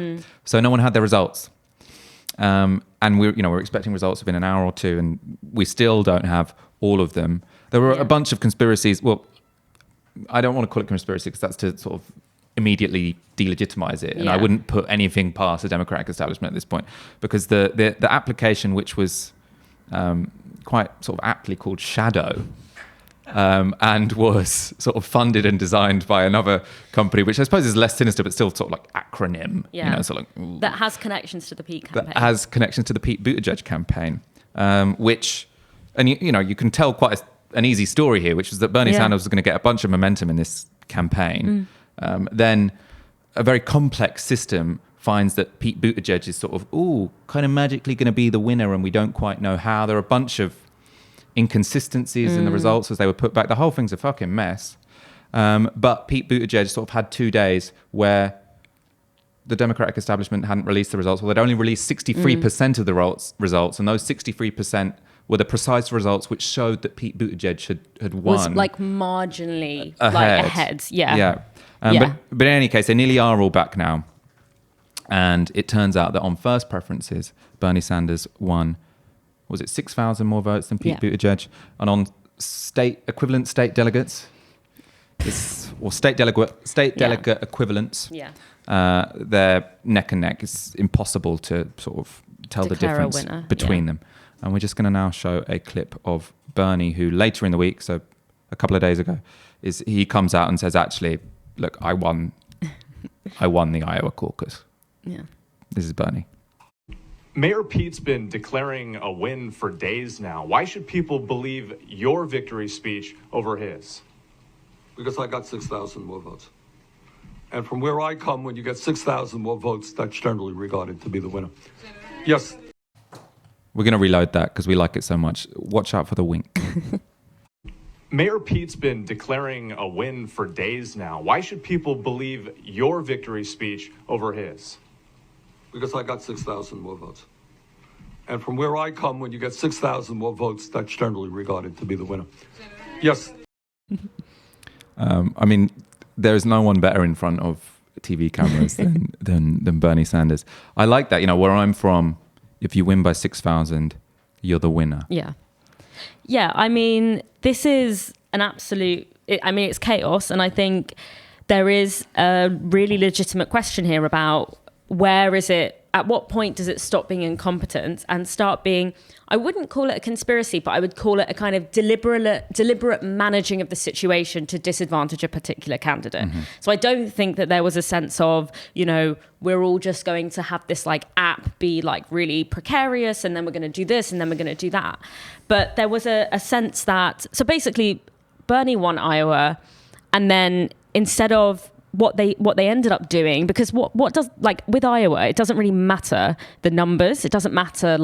So no one had their results. And we're expecting results within an hour or two, and we still don't have all of them. There were a bunch of conspiracies. Well, I don't want to call it conspiracy because that's to sort of immediately delegitimize it. And I wouldn't put anything past the Democratic establishment at this point, because the application, which was quite sort of aptly called Shadow, and was sort of funded and designed by another company, which I suppose is less sinister, but still sort of like acronym. Yeah. Sort of like, that has connections to the Pete campaign. That has connections to the Pete Buttigieg campaign, which, and you can tell quite an easy story here, which is that Bernie Sanders was going to get a bunch of momentum in this campaign. Then a very complex system finds that Pete Buttigieg is sort of, kind of magically going to be the winner, and we don't quite know how. There are a bunch of inconsistencies in the results as they were put back. The whole thing's a fucking mess. But Pete Buttigieg sort of had 2 days where the Democratic establishment hadn't released the results. Well, they'd only released 63% of the results, and those 63% were the precise results which showed that Pete Buttigieg had won. Was like marginally ahead. Yeah. But in any case, they nearly are all back now. And it turns out that on first preferences, Bernie Sanders won, was it 6,000 more votes than Pete Buttigieg? And on equivalent state delegates, or state delegate equivalents, they're neck and neck. It's impossible to sort of tell the difference between them. And we're just going to now show a clip of Bernie, who later in the week, so a couple of days ago, he comes out and says, actually, look, I won the Iowa caucus. Yeah. This is Bernie. Mayor Pete's been declaring a win for days now. Why should people believe your victory speech over his? Because I got 6,000 more votes. And from where I come, when you get 6,000 more votes, that's generally regarded to be the winner. Yes. We're going to reload that because we like it so much. Watch out for the wink. Mayor Pete's been declaring a win for days now. Why should people believe your victory speech over his? Because I got 6,000 more votes. And from where I come, when you get 6,000 more votes, that's generally regarded to be the winner. Yes. I mean, there is no one better in front of TV cameras than Bernie Sanders. I like that. Where I'm from, if you win by 6,000, you're the winner. Yeah. Yeah, I mean, this is an absolute... it's chaos, and I think there is a really legitimate question here about where is it, at what point does it stop being incompetent and start being, I wouldn't call it a conspiracy, but I would call it a kind of deliberate managing of the situation to disadvantage a particular candidate. So I don't think that there was a sense of, we're all just going to have this app be really precarious, and then we're going to do this, and then we're going to do that. But there was a sense that, so basically Bernie won Iowa, and then instead of what they ended up doing, because what does, with Iowa, it doesn't really matter the numbers. It doesn't matter,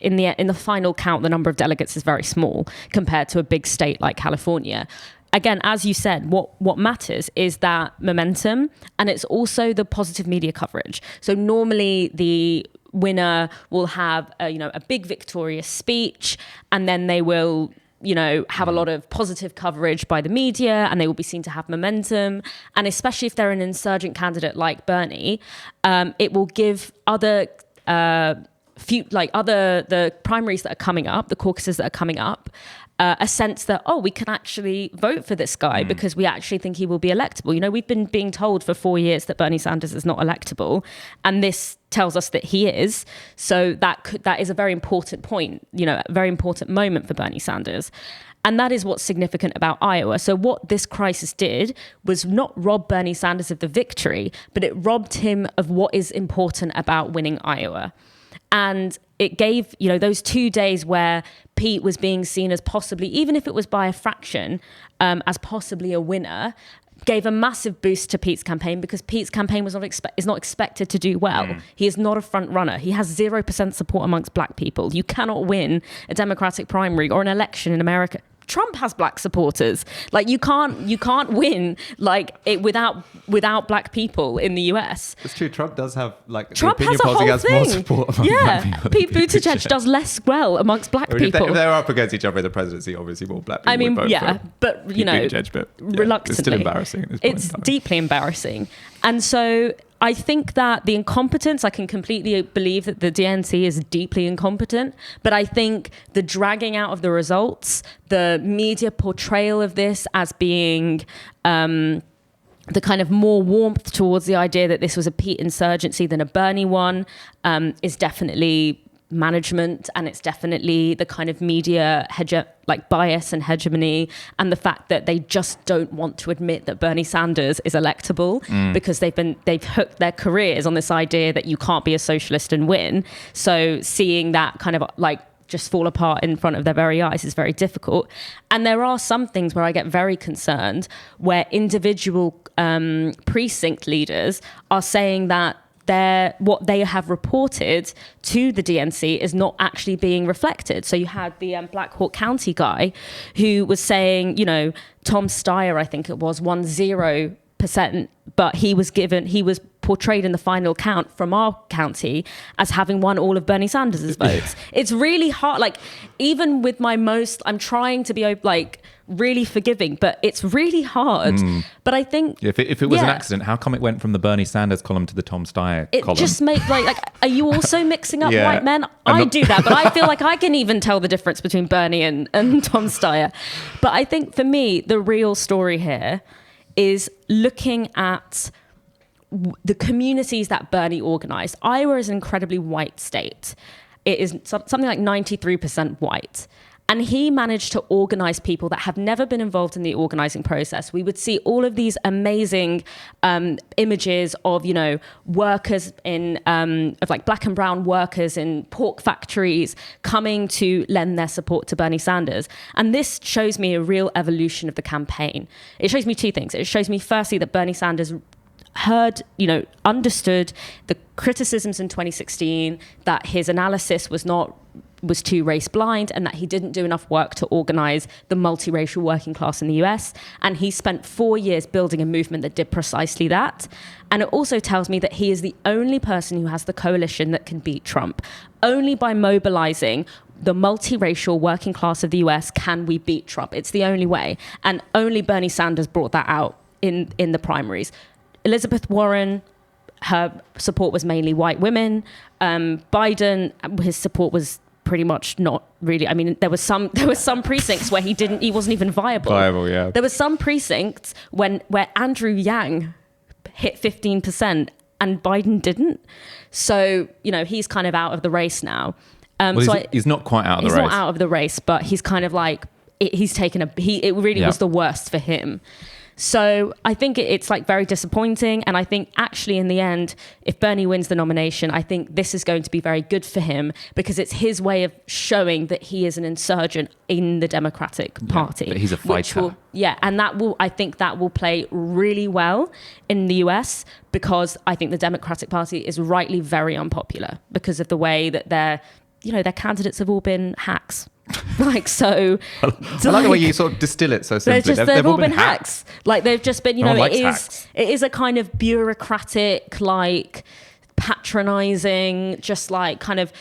in the final count, the number of delegates is very small compared to a big state like California. Again, as you said, what matters is that momentum, and it's also the positive media coverage. So normally the winner will have a big victorious speech, and then they will have a lot of positive coverage by the media, and they will be seen to have momentum. And especially if they're an insurgent candidate like Bernie, it will give other the primaries that are coming up, the caucuses that are coming up, a sense that, we can actually vote for this guy because we actually think he will be electable. We've been being told for 4 years that Bernie Sanders is not electable, and this tells us that he is. So that is a very important point, a very important moment for Bernie Sanders. And that is what's significant about Iowa. So what this crisis did was not rob Bernie Sanders of the victory, but it robbed him of what is important about winning Iowa. And it gave, those 2 days where Pete was being seen as possibly, even if it was by a fraction, as possibly a winner, gave a massive boost to Pete's campaign, because Pete's campaign is not expected to do well. He is not a front runner. He has 0% support amongst black people. You cannot win a Democratic primary or an election in America. Trump has black supporters. You can't win it without black people in the US. It's true. Trump does have Trump has a whole thing. More support among black people. Pete Buttigieg does less well amongst black people. If they're up against each other in the presidency, obviously more black people would vote for but Buttigieg, but reluctantly, it's still embarrassing. At this point it's deeply embarrassing, and so I think that the incompetence, I can completely believe that the DNC is deeply incompetent, but I think the dragging out of the results, the media portrayal of this as being the kind of more warmth towards the idea that this was a Pete insurgency than a Bernie one, is definitely management, and it's definitely the kind of media bias and hegemony, and the fact that they just don't want to admit that Bernie Sanders is electable because they've hooked their careers on this idea that you can't be a socialist and win. So seeing that kind of just fall apart in front of their very eyes is very difficult. And there are some things where I get very concerned, where individual precinct leaders are saying that what they have reported to the DNC is not actually being reflected. So you had the Black Hawk County guy who was saying, Tom Steyer, I think it was, won 0%, but he was portrayed in the final count from our county as having won all of Bernie Sanders' votes. It's really hard. Even with I'm trying to be really forgiving, but it's really hard. But I think if it was an accident, how come it went from the Bernie Sanders column to the Tom Steyer column? It just makes are you also mixing up white men? I do that, but I feel like I can even tell the difference between Bernie and Tom Steyer. But I think for me, the real story here is looking at the communities that Bernie organized. Iowa is an incredibly white state. It is something like 93% white. And he managed to organize people that have never been involved in the organizing process. We would see all of these amazing images of, workers of black and brown workers in pork factories coming to lend their support to Bernie Sanders. And this shows me a real evolution of the campaign. It shows me two things. It shows me firstly that Bernie Sanders understood the criticisms in 2016, that his analysis was too race blind, and that he didn't do enough work to organize the multiracial working class in the US. And he spent 4 years building a movement that did precisely that. And it also tells me that he is the only person who has the coalition that can beat Trump. Only by mobilizing the multiracial working class of the US can we beat Trump. It's the only way. And only Bernie Sanders brought that out in the primaries. Elizabeth Warren, her support was mainly white women. Biden, his support was pretty much not really. I mean, there was some precincts where he wasn't even viable. Yeah. There was some precincts where Andrew Yang hit 15% and Biden didn't. So, he's kind of out of the race now. He's not quite out of the race. He's not out of the race, but he's kind of he's taken it really was the worst for him. So I think it's very disappointing. And I think actually in the end, if Bernie wins the nomination, I think this is going to be very good for him, because it's his way of showing that he is an insurgent in the Democratic Party. That he's a fighter. And I think that will play really well in the US, because I think the Democratic Party is rightly very unpopular because of the way that their candidates have all been hacks. I like the way you sort of distill it so simply. They've all been hacks. They've just been, it is a kind of bureaucratic, patronizing, just like kind of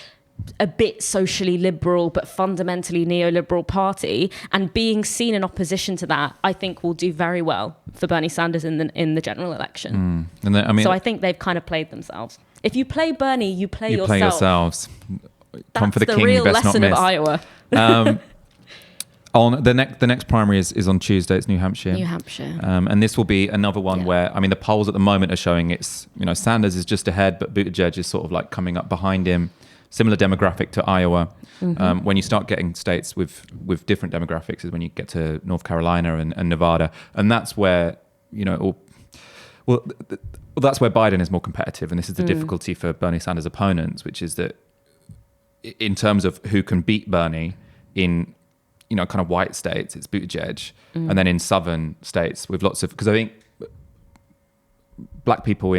a bit socially liberal but fundamentally neoliberal party, and being seen in opposition to that, I think will do very well for Bernie Sanders in the general election. And then, I mean, so I think they've kind of played themselves. If you play Bernie, you play yourself. Play yourselves. Come for the king, real you best lesson not miss. of Iowa. On the next primary is on Tuesday. It's New Hampshire. And this will be another one where, I mean, the polls at the moment are showing it's, you know, Sanders is just ahead, but Buttigieg is sort of like coming up behind him. Similar demographic to Iowa. When you start getting states with different demographics is when you get to North Carolina and Nevada, and that's where, you know, that's where Biden is more competitive, and this is the difficulty for Bernie Sanders' opponents, which is that in terms of who can beat Bernie in, you know, kind of white states, it's Buttigieg, and then in southern states with lots of, because I think black people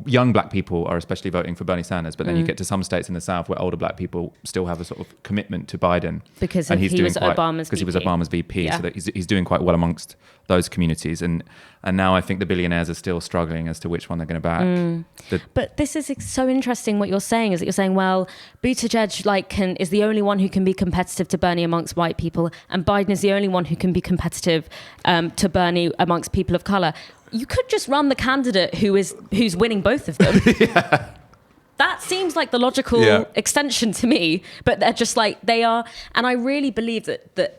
young black people are especially voting for Bernie Sanders, but then you get to some states in the South where older black people still have a sort of commitment to Biden because he was Obama's VP, so that he's doing quite well amongst those communities, and now I think the billionaires are still struggling as to which one they're going to back. But this is so interesting. What you're saying is that you're saying, well, Buttigieg is the only one who can be competitive to Bernie amongst white people, and Biden is the only one who can be competitive to Bernie amongst people of color. You could just run the candidate who's winning both of them. That seems like the logical extension to me, but they're just like, they are. And I really believe that the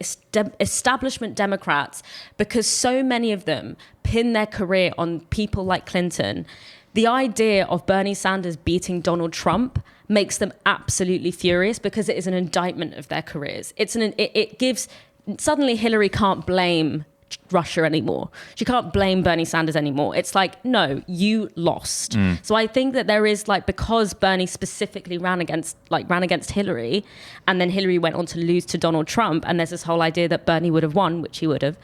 establishment Democrats, because so many of them pin their career on people like Clinton, the idea of Bernie Sanders beating Donald Trump makes them absolutely furious, because it is an indictment of their careers. It gives, suddenly Hillary can't blame Russia anymore. She can't blame Bernie Sanders anymore. It's like, no, you lost. So I think that there is, like, because Bernie specifically ran against Hillary, and then Hillary went on to lose to Donald Trump, and there's this whole idea that Bernie would have won, which he would have.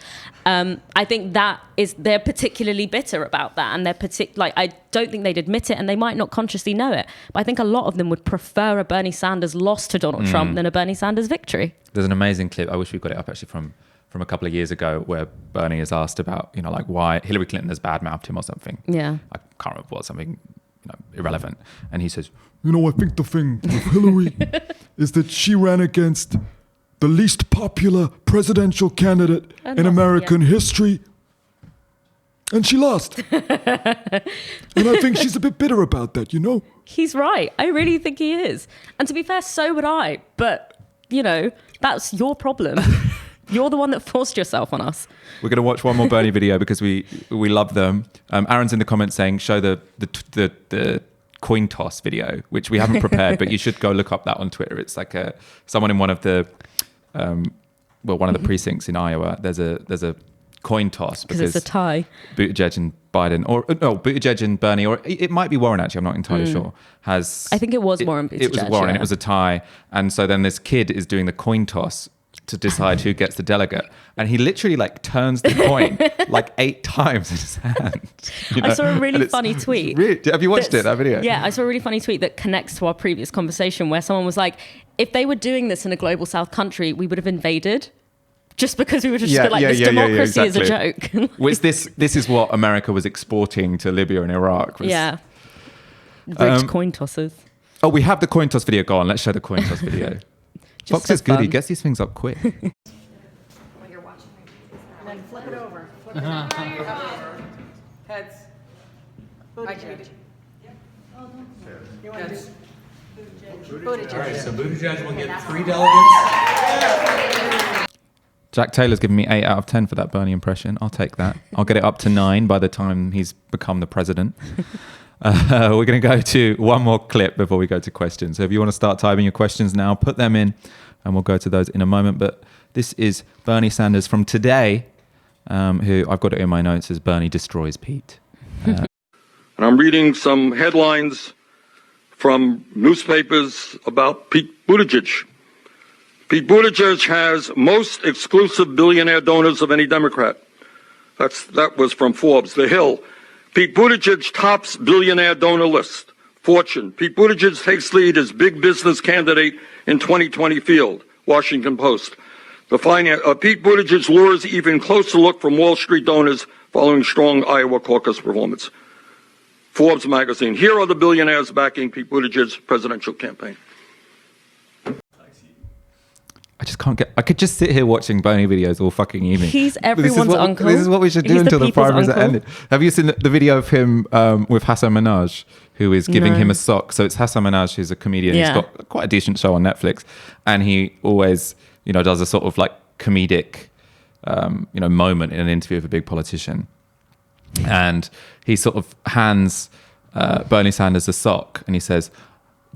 I think they're particularly bitter about that, and I don't think they'd admit it, and they might not consciously know it, but I think a lot of them would prefer a Bernie Sanders loss to Donald Trump than a Bernie Sanders victory. There's an amazing clip, I wish we got it up actually, from a couple of years ago, where Bernie is asked about, you know, like why Hillary Clinton has badmouthed him or something. Yeah. I can't remember what, something, you know, irrelevant. And he says, you know, I think the thing with Hillary is that she ran against the least popular presidential candidate in American history, and she lost. And I think she's a bit bitter about that, you know? He's right. I really think he is. And to be fair, so would I. But, you know, that's your problem. You're the one that forced yourself on us. We're going to watch one more Bernie video because we love them. Aaron's in the comments saying, show the coin toss video, which we haven't prepared, but you should go look up that on Twitter. It's like someone in one of the precincts in Iowa. There's a coin toss because it's a tie. Buttigieg and Biden, or no, Buttigieg and Bernie, or it might be Warren actually. I'm not entirely sure. I think it was Warren Buttigieg. It was Warren. Yeah. It was a tie, and so then this kid is doing the coin toss to decide who gets the delegate, and he literally like turns the coin like 8 times in his hand. You know? I saw a really funny tweet. Have you watched that video? Yeah, I saw a really funny tweet that connects to our previous conversation, where someone was like, if they were doing this in a global South country, we would have invaded, just because we would have just been like, this democracy is a joke. This is what America was exporting to Libya and Iraq. Rich coin tossers. Oh, we have the coin toss video. Go on, let's show the coin toss video. Fox is good. He gets these things up quick. When you're watching, and then flip it over. Flip it over. Heads. Buttigieg. Heads. Buttigieg. All right, so Buttigieg will get 3 delegates. Jack Taylor's given me 8 out of 10 for that Bernie impression. I'll take that. I'll get it up to 9 by the time he's become the president. We're going to go to one more clip before we go to questions. So if you want to start typing your questions now, put them in and we'll go to those in a moment. But this is Bernie Sanders from today, who I've got it in my notes as Bernie destroys Pete. And I'm reading some headlines from newspapers about Pete Buttigieg. Pete Buttigieg has most exclusive billionaire donors of any Democrat. That was from Forbes. The Hill. Pete Buttigieg tops billionaire donor list. Fortune. Pete Buttigieg takes lead as big business candidate in 2020 field. Washington Post. Pete Buttigieg lures even closer look from Wall Street donors following strong Iowa caucus performance. Forbes magazine. Here are the billionaires backing Pete Buttigieg's presidential campaign. I just can't get. I could just sit here watching Bernie videos all fucking evening. He's everyone's uncle. This is what we should do until the primaries are ended. Have you seen the video of him with Hassan Minhaj, who is giving him a sock? So it's Hassan Minhaj, who's a comedian. He's got quite a decent show on Netflix, and he always, does a sort of like comedic, moment in an interview with a big politician, and he sort of hands Bernie Sanders a sock, and he says,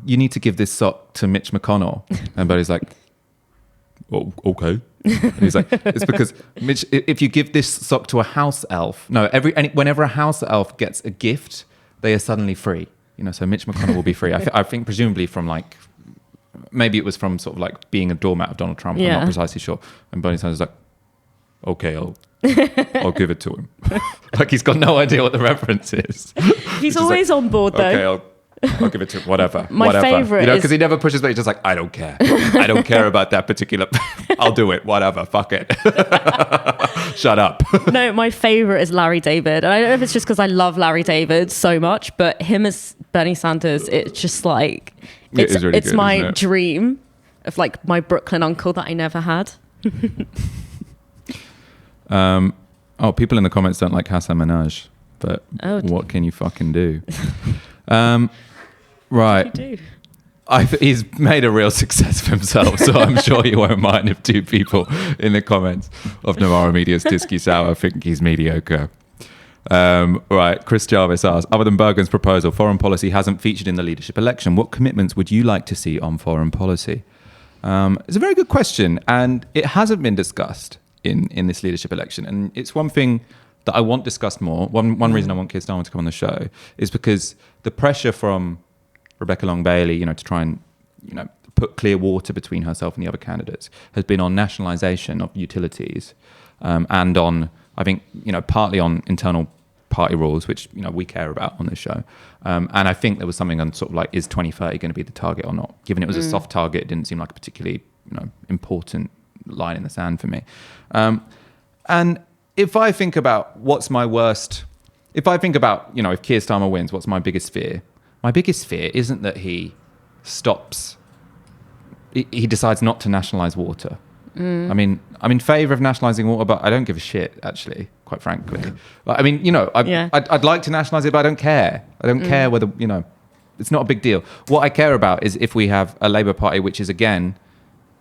"You need to give this sock to Mitch McConnell," and Bernie's like, "Oh, okay." And he's like, "It's because Mitch, if you give this sock to a house elf, whenever a house elf gets a gift, they are suddenly free. So Mitch McConnell will be free." I think presumably from maybe it was from sort of like being a doormat of Donald Trump. I'm not precisely sure. And Bernie Sanders is like, "Okay, I'll give it to him." Like he's got no idea what the reference is. He's always on board though. Okay, I'll give it to him. Whatever. My favorite is because he never pushes back. He's just like, "I don't care. I don't care about that particular. I'll do it. Whatever. Fuck it. Shut up." No, my favorite is Larry David. And I don't know if it's just because I love Larry David so much, but him as Bernie Sanders, it's just like, it's really good, my dream of like my Brooklyn uncle that I never had. People in the comments don't like Hassan Minhaj, but what can you fucking do? Right. He's made a real success of himself, so I'm sure you won't mind if two people in the comments of Novara Media's Disky Sour think he's mediocre. Right, Chris Jarvis asks, other than Burgon's proposal, foreign policy hasn't featured in the leadership election. What commitments would you like to see on foreign policy? It's a very good question, and it hasn't been discussed in this leadership election. And it's one thing that I want discussed more. One reason I want Keir Starmer to come on the show is because the pressure from Rebecca Long-Bailey, to try and, put clear water between herself and the other candidates has been on nationalisation of utilities and on, I think, partly on internal party rules, which, we care about on this show. And I think there was something on sort of like, is 2030 going to be the target or not? Given it was a soft target, it didn't seem like a particularly, important line in the sand for me. And if I think about what's my worst, if I think about, if Keir Starmer wins, what's my biggest fear? My biggest fear isn't that he decides not to nationalise water. I mean, I'm in favour of nationalising water, but I don't give a shit, actually, quite frankly. I mean, I'd like to nationalise it, but I don't care. I don't care whether, it's not a big deal. What I care about is if we have a Labour Party which is, again,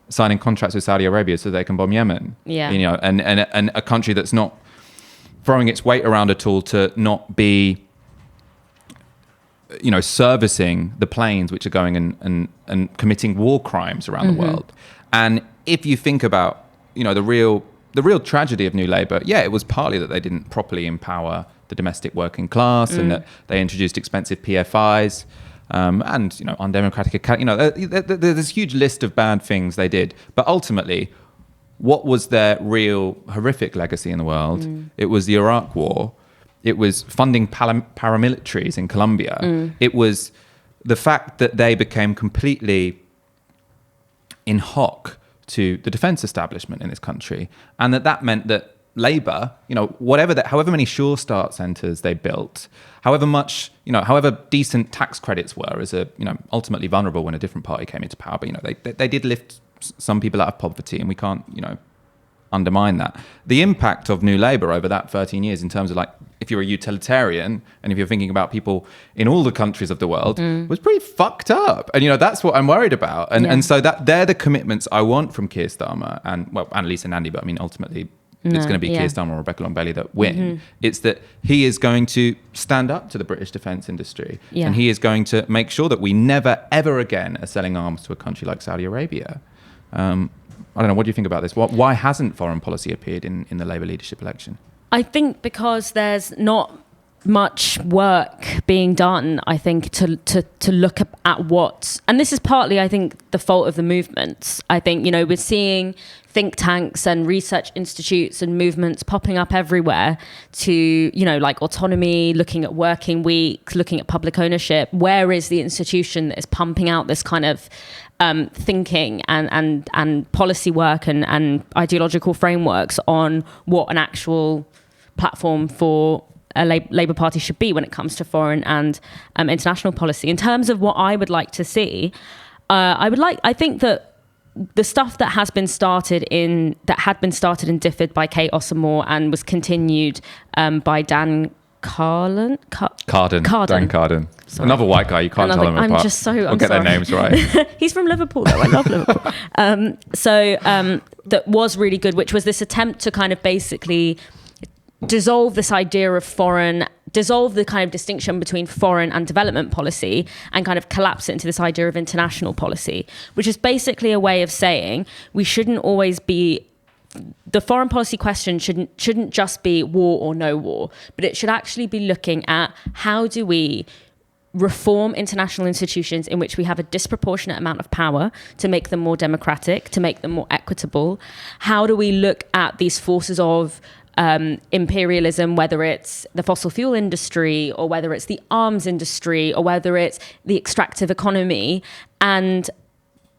signing contracts with Saudi Arabia so they can bomb Yemen. And a country that's not throwing its weight around at all to not be, servicing the planes which are going and committing war crimes around the world. And if you think about, the real tragedy of New Labour, it was partly that they didn't properly empower the domestic working class and that they introduced expensive PFIs. And undemocratic, there's this huge list of bad things they did. But ultimately, what was their real horrific legacy in the world? It was the Iraq War. It was funding paramilitaries in Colombia. It was the fact that they became completely in hock to the defence establishment in this country, and that meant that Labour, however many Sure Start centres they built, however decent tax credits were, as ultimately vulnerable when a different party came into power. But they did lift some people out of poverty, and we can't undermine that. The impact of New Labour over that 13 years, in terms of if you're a utilitarian and if you're thinking about people in all the countries of the world, was pretty fucked up. And that's what I'm worried about. And so that they're the commitments I want from Keir Starmer and Lisa Nandy. But I mean, ultimately, it's going to be Keir Starmer or Rebecca Long-Bailey that win. It's that he is going to stand up to the British defence industry. And he is going to make sure that we never, ever again are selling arms to a country like Saudi Arabia. I don't know, what do you think about this? Why hasn't foreign policy appeared in the Labour leadership election? I think because there's not much work being done, I think, to look at what, and this is partly, I think, the fault of the movements. I think, we're seeing think tanks and research institutes and movements popping up everywhere to, like autonomy, looking at working weeks, looking at public ownership. Where is the institution that is pumping out this kind of thinking and policy work and ideological frameworks on what an actual platform for a Labour Party should be when it comes to foreign and international policy. In terms of what I would like to see, I think that the stuff that had been started in DFID by Kate Ossamore and was continued by Dan Carden. Dan Carden. Sorry. Another white guy. You can't tell them apart. I'll get their names right. He's from Liverpool, though. I love Liverpool. That was really good, which was this attempt to kind of basically dissolve this idea of dissolve the kind of distinction between foreign and development policy and kind of collapse it into this idea of international policy, which is basically a way of saying we shouldn't always be, the foreign policy question shouldn't just be war or no war, but it should actually be looking at how do we reform international institutions in which we have a disproportionate amount of power to make them more democratic, to make them more equitable. How do we look at these forces of imperialism, whether it's the fossil fuel industry or whether it's the arms industry or whether it's the extractive economy, and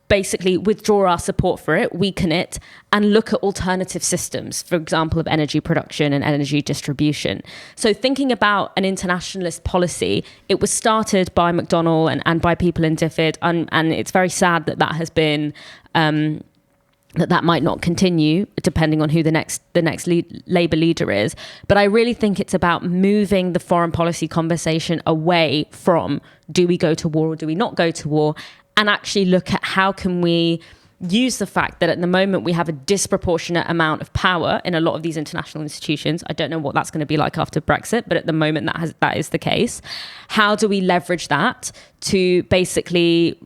basically withdraw our support for it, weaken it, and look at alternative systems, for example, of energy production and energy distribution. So thinking about an internationalist policy, it was started by McDonnell and by people in DFID, and it's very sad that has been that might not continue depending on who the next Labour leader is. But I really think it's about moving the foreign policy conversation away from do we go to war or do we not go to war, and actually look at how can we use the fact that at the moment we have a disproportionate amount of power in a lot of these international institutions. I don't know what that's going to be like after Brexit, but at the moment that is the case. How do we leverage that to basically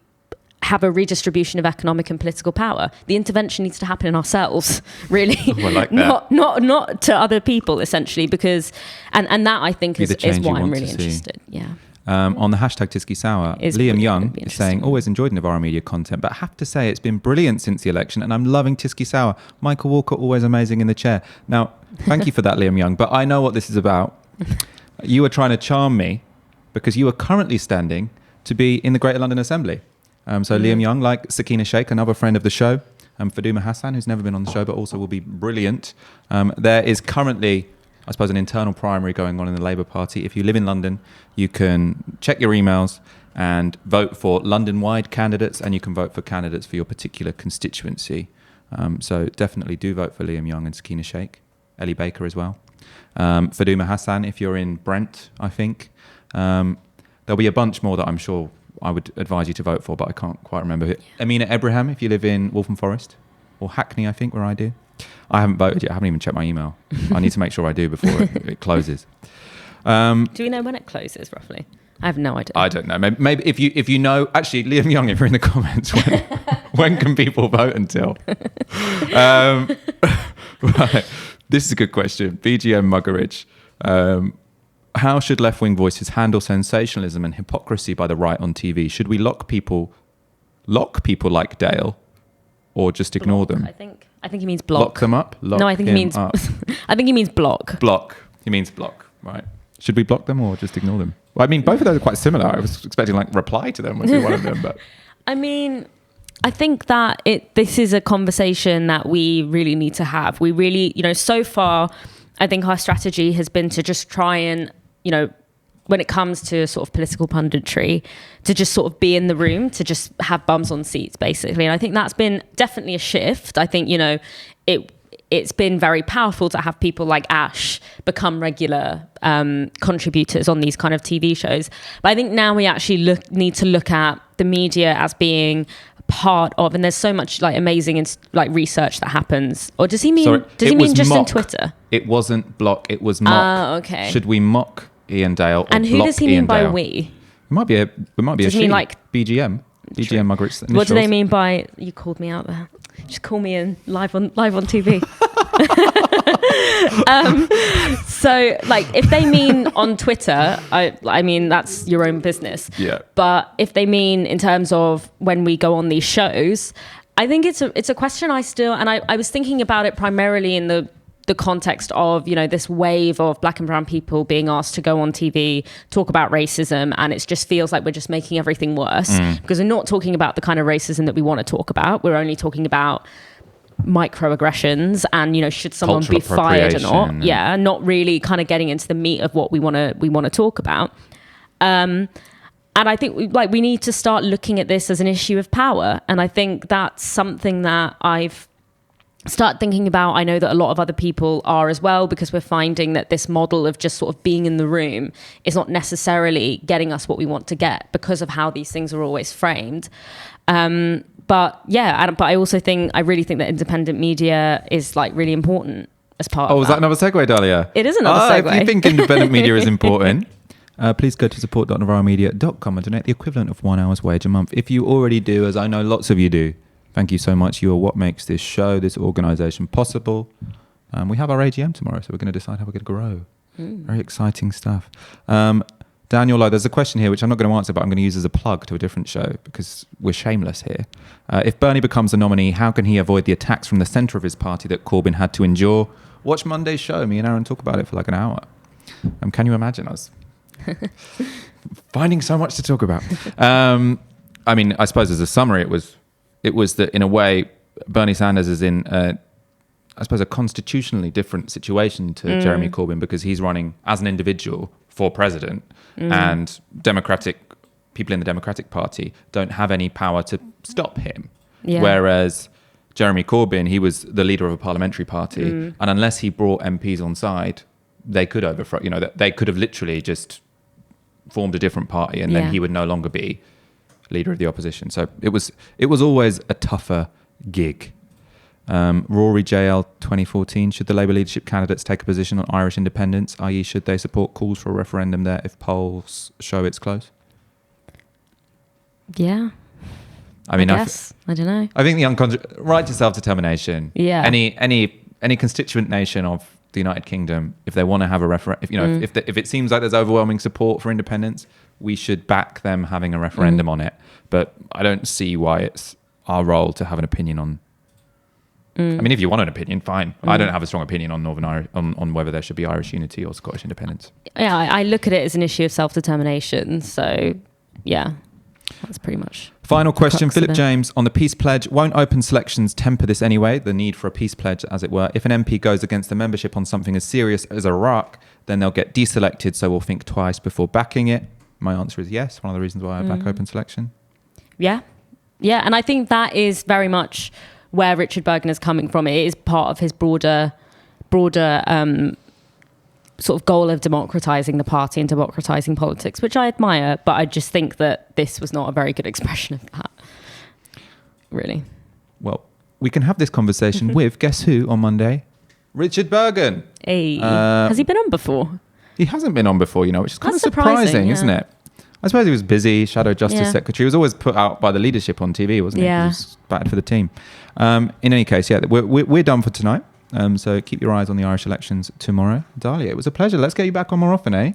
have a redistribution of economic and political power? The intervention needs to happen in ourselves, really, not to other people, essentially, because and that I think is why I'm really interested. Yeah. On the hashtag Tisky Sour, Liam Young is saying, always enjoyed Novara Media content, but I have to say it's been brilliant since the election and I'm loving Tisky Sour. Michael Walker, always amazing in the chair. Now, thank you for that, Liam Young, but I know what this is about. You were trying to charm me because you are currently standing to be in the Greater London Assembly. Liam Young, like Sakina Sheikh, another friend of the show, Faduma Hassan, who's never been on the show but also will be brilliant. There is currently, I suppose, an internal primary going on in the Labour Party. If you live in London, you can check your emails and vote for London-wide candidates, and you can vote for candidates for your particular constituency. So definitely do vote for Liam Young and Sakina Sheikh, Ellie Baker as well. Faduma Hassan, if you're in Brent, I think. There'll be a bunch more that I'm sure I would advise you to vote for, but I can't quite remember who. Amina Ebrahim, if you live in Waltham Forest, or Hackney, I think, where I do. I haven't voted yet. I haven't even checked my email. I need to make sure I do before it closes. Do we know when it closes, roughly? I have no idea. I don't know. Maybe if you know, actually, Liam Young, if you're in the comments, when can people vote until? Right. This is a good question. BGM Muggeridge. How should left-wing voices handle sensationalism and hypocrisy by the right on TV? Should we lock people like Dale, or just ignore them? I think he means block. Lock them up? No, I think he means up. I think he means block. Block. He means block, right? Should we block them or just ignore them? Well, I mean, both of those are quite similar. I was expecting reply to them would be one of them, but I mean, I think that this is a conversation that we really need to have. We really, so far, I think our strategy has been to just try and, when it comes to sort of political punditry, to just sort of be in the room, to just have bums on seats, basically. And I think that's been definitely a shift. I think, it's been very powerful to have people like Ash become regular contributors on these kind of TV shows. But I think now we actually need to look at the media as being part of, and there's so much amazing research that happens. Or does he mean just mock. in Twitter? It wasn't block, it was mock. Okay. Should we mock Iain Dale or and who block does he mean Iain by Dale? we? It might be a does he mean BGM Muggeridge's initials. What do they mean by, you called me out there, just call me in live on TV. So if they mean on Twitter, I mean that's your own business. Yeah. But if they mean in terms of when we go on these shows, I think it's a question I was thinking about it primarily in the context of this wave of black and brown people being asked to go on TV, talk about racism, and it just feels like we're just making everything worse because we're not talking about the kind of racism that we want to talk about. We're only talking about microaggressions and, you know, should someone Cultural be fired or not? appropriation. Yeah, not really kind of getting into the meat of what we want to talk about. And I think we need to start looking at this as an issue of power. And I think that's something that I've started thinking about. I know that a lot of other people are as well, because we're finding that this model of just sort of being in the room is not necessarily getting us what we want to get because of how these things are always framed. But I also really think that independent media is like really important as part of that. Was that another segue, Dalia? It is another segue. If you think independent media is important, please go to support.novaramedia.com and donate the equivalent of 1 hour's wage a month. If you already do, as I know lots of you do, thank you so much. You are what makes this show, this organisation possible. We have our AGM tomorrow, so we're going to decide how we're going to grow. Very exciting stuff. Daniel Lowe, there's a question here which I'm not going to answer, but I'm going to use as a plug to a different show because we're shameless here. If Bernie becomes the nominee, how can he avoid the attacks from the centre of his party that Corbyn had to endure? Watch Monday's show. Me and Aaron talk about it for like an hour. Can you imagine us? Finding so much to talk about. I mean, I suppose as a summary, it was that in a way, Bernie Sanders is in, I suppose, a constitutionally different situation to Jeremy Corbyn because he's running as an individual for president, and people in the Democratic Party don't have any power to stop him. Yeah. Whereas Jeremy Corbyn, he was the leader of a parliamentary party, and unless he brought MPs on side, they could overthrow. You know, they could have literally just formed a different party, and then he would no longer be leader of the opposition. So it was always a tougher gig. Rory JL 2014, should the Labour leadership candidates take a position on Irish independence, i.e. should they support calls for a referendum there if polls show it's close? Yeah. I mean, I don't know. I think the right to self-determination, any constituent nation of the United Kingdom, if they want to have a referendum, if it seems like there's overwhelming support for independence, we should back them having a referendum on it. But I don't see why it's our role to have an opinion on. I mean, if you want an opinion, fine. I don't have a strong opinion on Northern Irish, on whether there should be Irish unity or Scottish independence. Yeah, I look at it as an issue of self-determination. So, yeah, that's pretty much. Final question, Philip James, on the peace pledge. Won't open selections temper this anyway, the need for a peace pledge, as it were? If an MP goes against the membership on something as serious as Iraq, then they'll get deselected, so we'll think twice before backing it. My answer is yes. One of the reasons why I back open selection. Yeah. Yeah, and I think that is very much where Richard Burgon is coming from. It is part of his broader sort of goal of democratising the party and democratising politics, which I admire, but I just think that this was not a very good expression of that, really. Well, we can have this conversation with, guess who, on Monday? Richard Burgon. Hey. Has he been on before? He hasn't been on before, which is kind of surprising, isn't it? I suppose he was busy, Shadow Justice Secretary. He was always put out by the leadership on TV, wasn't he? He was batted for the team. In any case, we're done for tonight. So keep your eyes on the Irish elections tomorrow. Dalia, it was a pleasure. Let's get you back on more often, eh?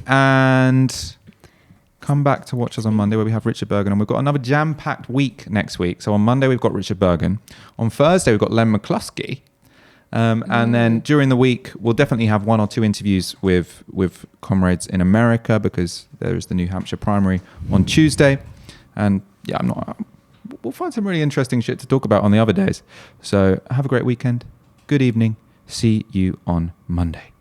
And come back to watch us on Monday where we have Richard Burgon. And we've got another jam-packed week next week. So on Monday, we've got Richard Burgon. On Thursday, we've got Len McCluskey. And then during the week, we'll definitely have 1 or 2 interviews with comrades in America because there is the New Hampshire primary on Tuesday. And we'll find some really interesting shit to talk about on the other days. So have a great weekend. Good evening. See you on Monday.